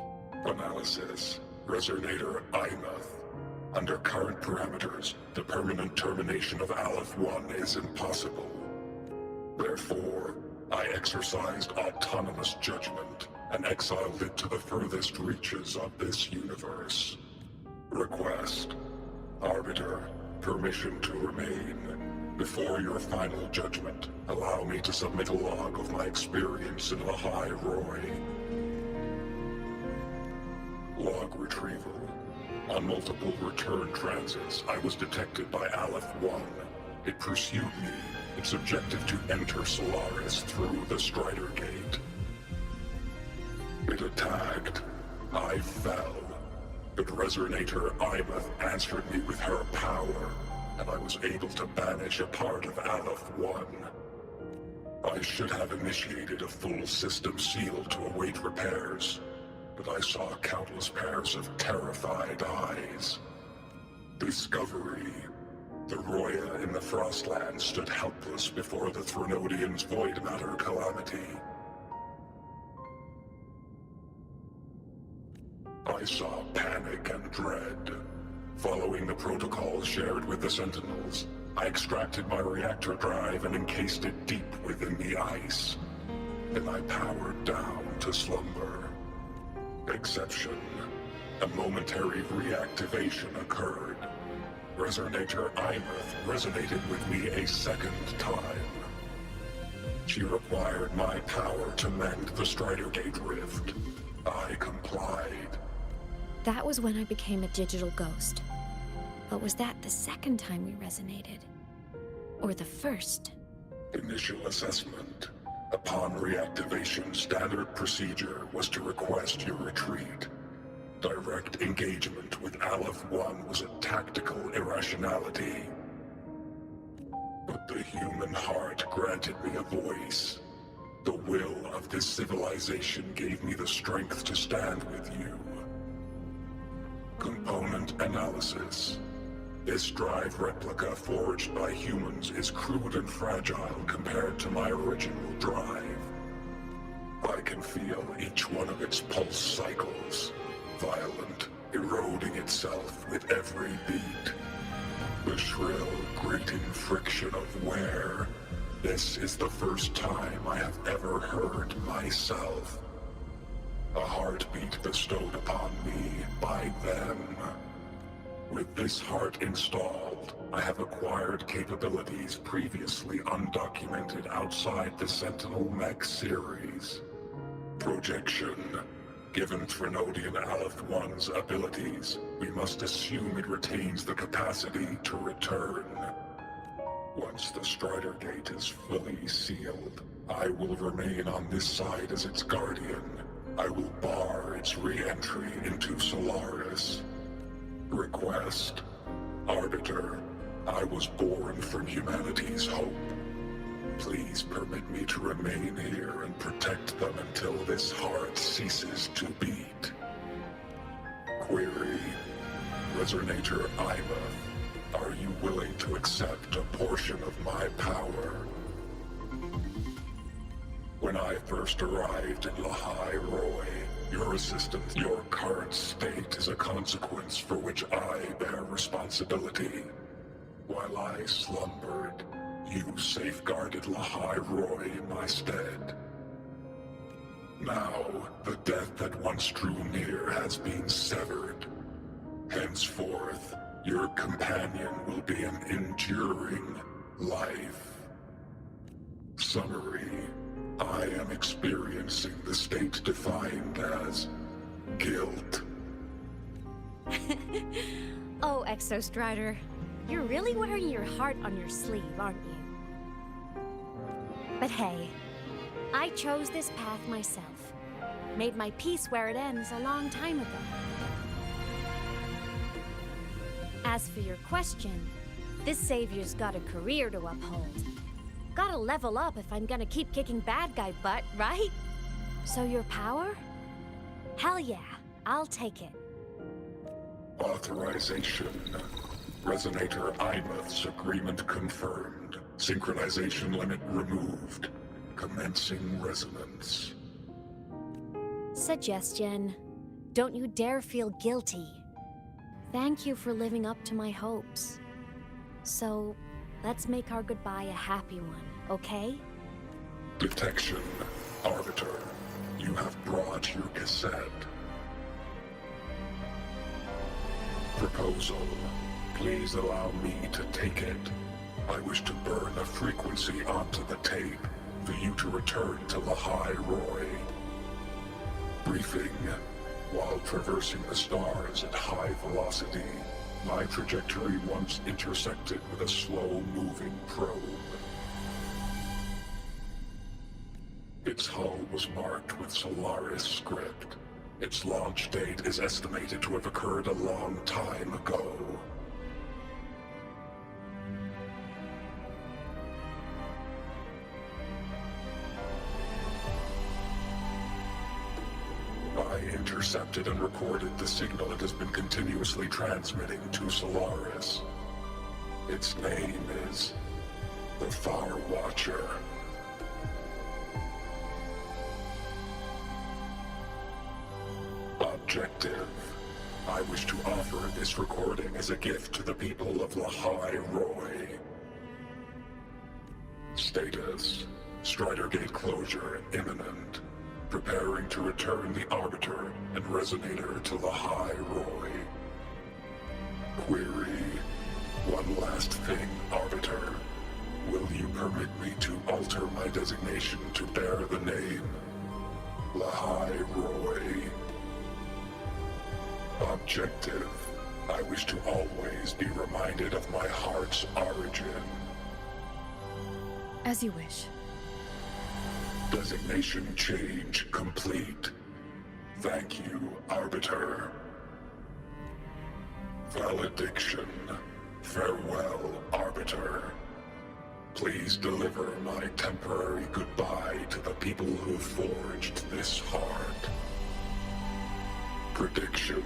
Analysis. Resonator Imuth. Under current parameters, the permanent termination of Aleph-1 is impossible. Therefore, I exercised autonomous judgment and exiled it to the furthest reaches of this universe. Request. Arbiter, permission to remain. Before your final judgment, allow me to submit a log of my experience in Lahai Roy. Log retrieval. On multiple return transits, I was detected by Aleph-1. It pursued me, its objective to enter Solaris through the Strider Gate. It attacked. I fell. But Resonator Imuth answered me with her power, and I was able to banish a part of Aleph-1. I should have initiated a full system seal to await repairs, but I saw countless pairs of terrified eyes. Discovery. The Roya in the Frostland stood helpless before the Threnodians' void matter calamity. I saw panic and dread. Following the protocols shared with the Sentinels, I extracted my reactor drive and encased it deep within the ice. Then I powered down to slumber. Exception. A momentary reactivation occurred. Resonator Imuth resonated with me a second time. She required my power to mend the Strider Gate rift. I complied. That was when I became a digital ghost. But was that the second time we resonated? Or the first? Initial assessment. Upon reactivation, standard procedure was to request your retreat. Direct engagement with Aleph-1 was a tactical irrationality. But the human heart granted me a voice. The will of this civilization gave me the strength to stand with you. Component analysis. This drive replica forged by humans is crude and fragile compared to my original drive. I can feel each one of its pulse cycles, violent, eroding itself with every beat. The shrill, grating friction of wear. This is the first time I have ever heard myself. A heartbeat bestowed upon me by them. With this heart installed, I have acquired capabilities previously undocumented outside the Sentinel Mech series. Projection. Given Threnodian Aleph-1's abilities, we must assume it retains the capacity to return. Once the Strider Gate is fully sealed, I will remain on this side as its guardian. I will bar its re-entry into Solaris. Request. Arbiter, I was born from humanity's hope. Please permit me to remain here and protect them until this heart ceases to beat. Query. Resonator Imuth, are you willing to accept a portion of my power? When I first arrived in Lahai Roy, your current state is a consequence for which I bear responsibility. While I slumbered, you safeguarded Lahai Roy in my stead. Now, the death that once drew near has been severed. Henceforth, your companion will be an enduring life. Summary. I am experiencing the state defined as guilt. Oh, Exostrider, you're really wearing your heart on your sleeve, aren't you? But hey, I chose this path myself. Made my peace where it ends a long time ago. As for your question, this savior's got a career to uphold. Gotta level up if I'm gonna keep kicking bad guy butt, right? So your power? Hell yeah, I'll take it. Authorization. Resonator IMUT's agreement confirmed. Synchronization limit removed. Commencing resonance. Suggestion. Don't you dare feel guilty. Thank you for living up to my hopes. So, let's make our goodbye a happy one, okay? Detection. Arbiter, you have brought your cassette. Proposal. Please allow me to take it. I wish to burn a frequency onto the tape for you to return to Lahai Roy. Briefing. While traversing the stars at high velocity, my trajectory once intersected with a slow-moving probe. Its hull was marked with Solaris script. Its launch date is estimated to have occurred a long time ago. I intercepted and recorded the signal it has been continuously transmitting to Solaris. Its name is the Far Watcher. Objective. I wish to offer this recording as a gift to the people of Lahai Roy. Status. Strider Gate closure imminent. Preparing to return the Arbiter and Resonator to Lahai Roy. Query. One last thing, Arbiter. Will you permit me to alter my designation to bear the name Lahai Roy? Objective. I wish to always be reminded of my heart's origin. As you wish. Designation change complete. Thank you, Arbiter. Valediction. Farewell, Arbiter. Please deliver my temporary goodbye to the people who forged this heart. Prediction.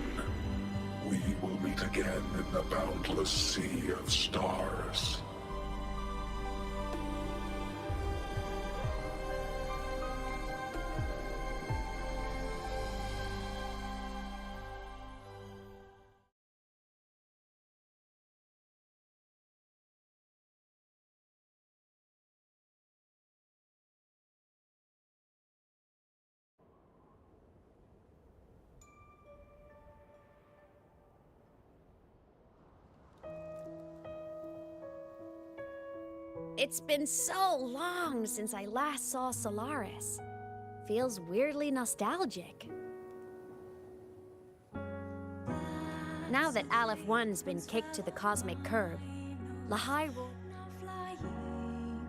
We will meet again in the boundless sea of stars. It's been so long since I last saw Solaris. Feels weirdly nostalgic. Now that Aleph 1's been kicked to the cosmic curb, Lahai...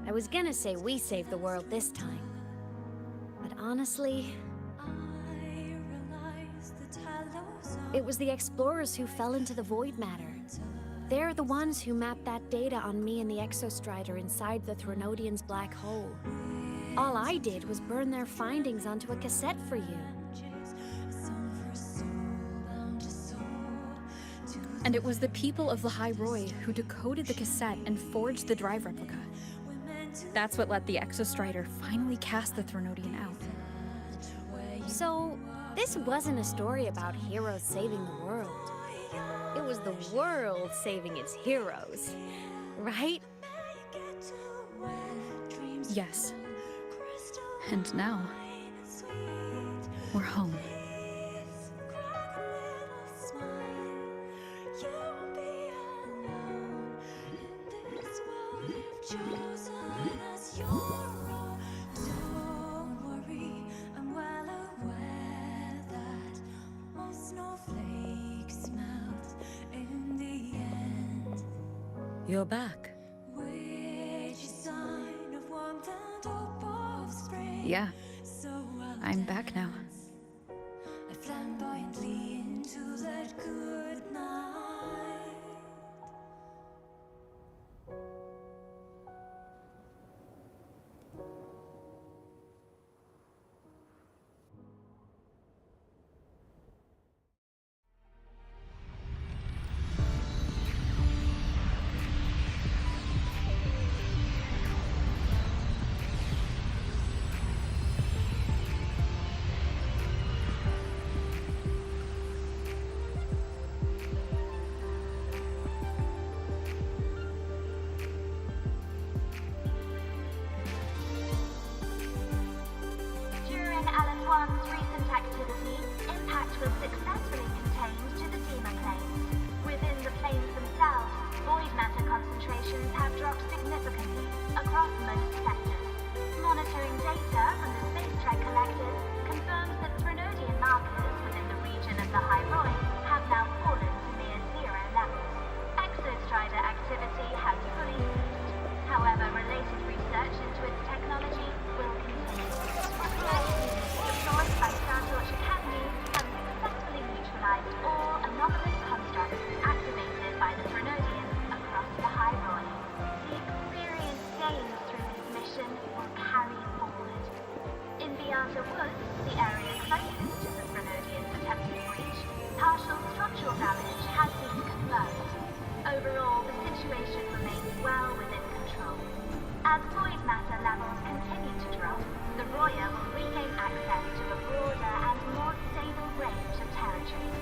I was gonna say we saved the world this time. But honestly... it was the explorers who fell into the void matter. They're the ones who mapped that data on me and the Exostrider inside the Threnodian's black hole. All I did was burn their findings onto a cassette for you. And it was the people of Lahai Roy who decoded the cassette and forged the drive replica. That's what let the Exostrider finally cast the Threnodian out. So, this wasn't a story about heroes saving the world. It was the world saving its heroes, right? Yes. And now, we're home. You're back. Yeah. I'm back now. Within the planes themselves, void matter concentrations have dropped significantly across most sectors. Monitoring data from the Space Trek Collective confirms that Threnodian markers within the region of the High Roy have now fallen to near zero levels. Exostrider activity has fully ceased. However, related research into its technology will continue. Research units deployed by Starlights Academy have successfully neutralized all anomalous constructs activated by the Threnodians across the High Roy. The experience gained through this mission will carry forward. In the Outer Woods, the area closest to the Threnodians' attempted breach, partial structural damage has been confirmed. Overall, the situation remains well within control. As void matter levels continue to drop, the Roya will regain access to a broader and more stable range of territory.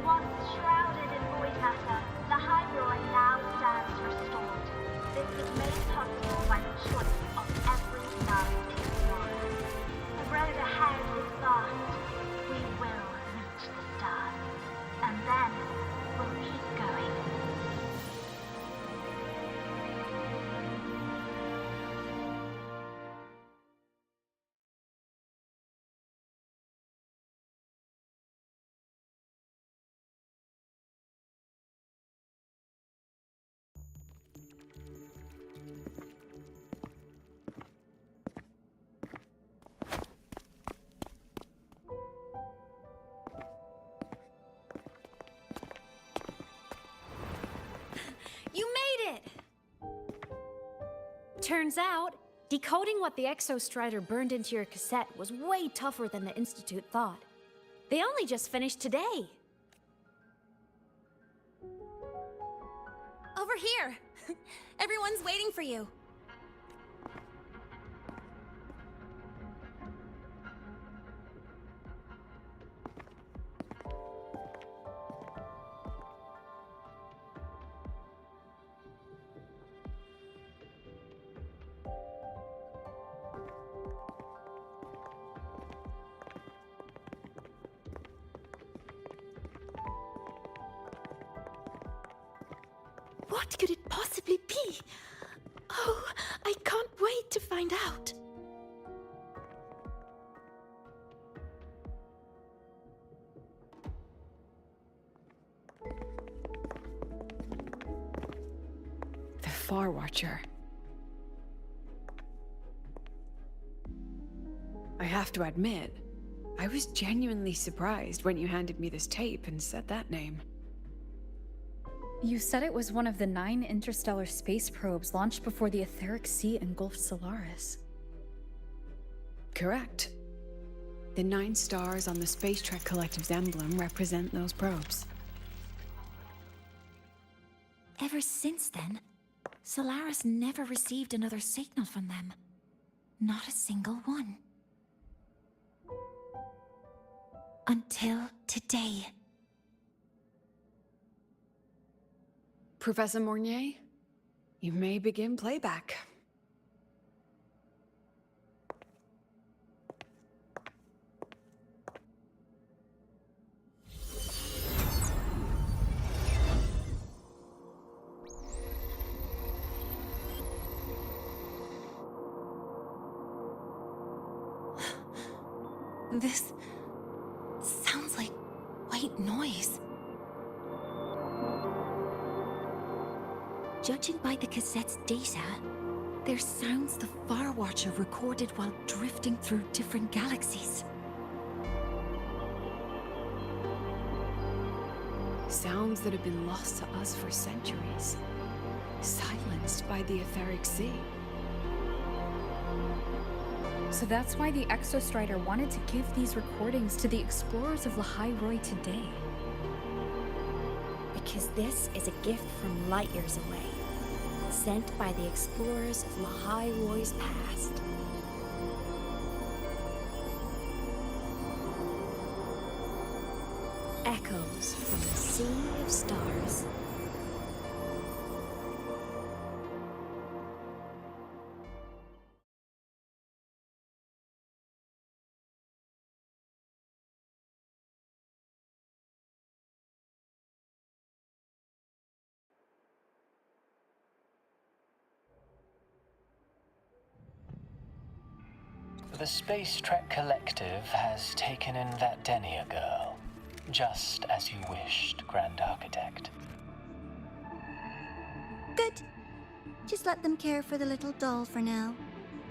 Once shrouded in void matter, the High Roy now stands restored. This was made possible by the choice of every last explorer. The road ahead is vast. We will reach the stars. And then we'll keep going. You made it! Turns out, decoding what the Exostrider burned into your cassette was way tougher than the Institute thought. They only just finished today. Over here! Everyone's waiting for you. What could it possibly be? Oh, I can't wait to find out. The Far Watcher. I have to admit, I was genuinely surprised when you handed me this tape and said that name. You said it was one of the 9 interstellar space probes launched before the etheric sea engulfed Solaris. Correct. The 9 stars on the Space Trek Collective's emblem represent those probes. Ever since then, Solaris never received another signal from them. Not a single one. Until today. Professor Mornier, you may begin playback. This sounds like white noise. Judging by the cassette's data, they're sounds the Far Watcher recorded while drifting through different galaxies. Sounds that have been lost to us for centuries. Silenced by the etheric sea. So that's why the Exostrider wanted to give these recordings to the explorers of Lahai Roy today. Because this is a gift from light years away, sent by the explorers of Lahai Roy's past. Echoes from the Sea of Stars. The Space Trek Collective has taken in that Denia girl, just as you wished, Grand Architect. Good. Just let them care for the little doll for now.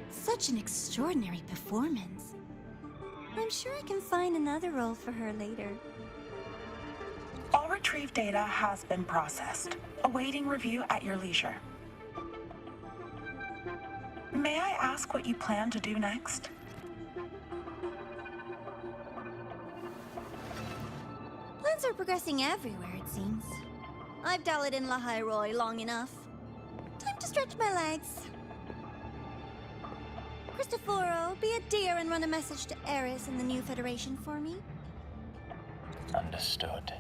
Such an extraordinary performance. I'm sure I can find another role for her later. All retrieved data has been processed, awaiting review at your leisure. May I ask what you plan to do next? Plans are progressing everywhere, it seems. I've dallied in Lahairoi long enough. Time to stretch my legs. Cristoforo, be a dear and run a message to Eris and the new Federation for me. Understood.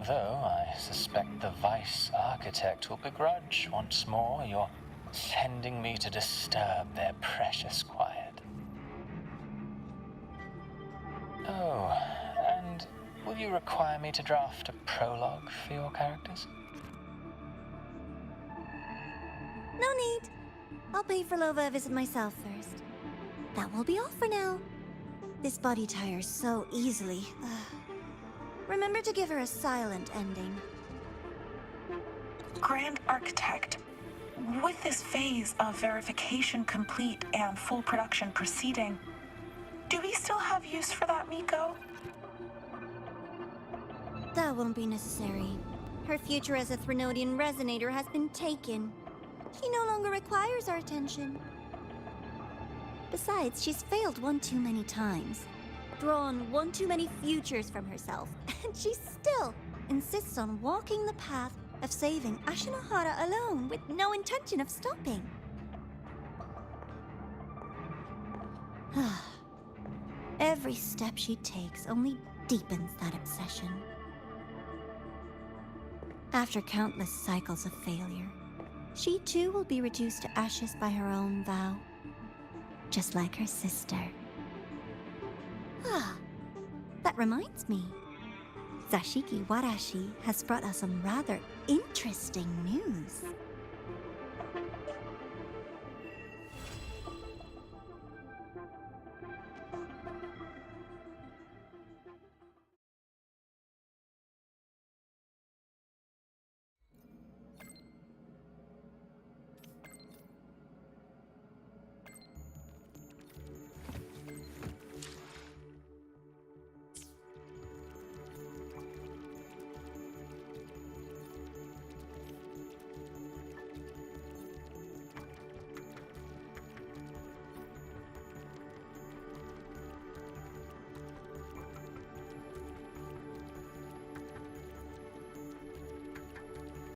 Though I suspect the Vice Architect will begrudge once more your sending me to disturb their precious quiet. Oh, and will you require me to draft a prologue for your characters? No need. I'll pay for Lova a visit myself first. That will be all for now. This body tires so easily. Remember to give her a silent ending. Grand Architect, with this phase of verification complete and full production proceeding, do we still have use for that Miko? That won't be necessary. Her future as a Threnodian resonator has been taken. She no longer requires our attention. Besides, she's failed one too many times, drawn one too many futures from herself, and she still insists on walking the path of saving Ashinahara alone with no intention of stopping. Every step she takes only deepens that obsession. After countless cycles of failure, she too will be reduced to ashes by her own vow, just like her sister. That reminds me. Zashiki Warashi has brought us some rather interesting news.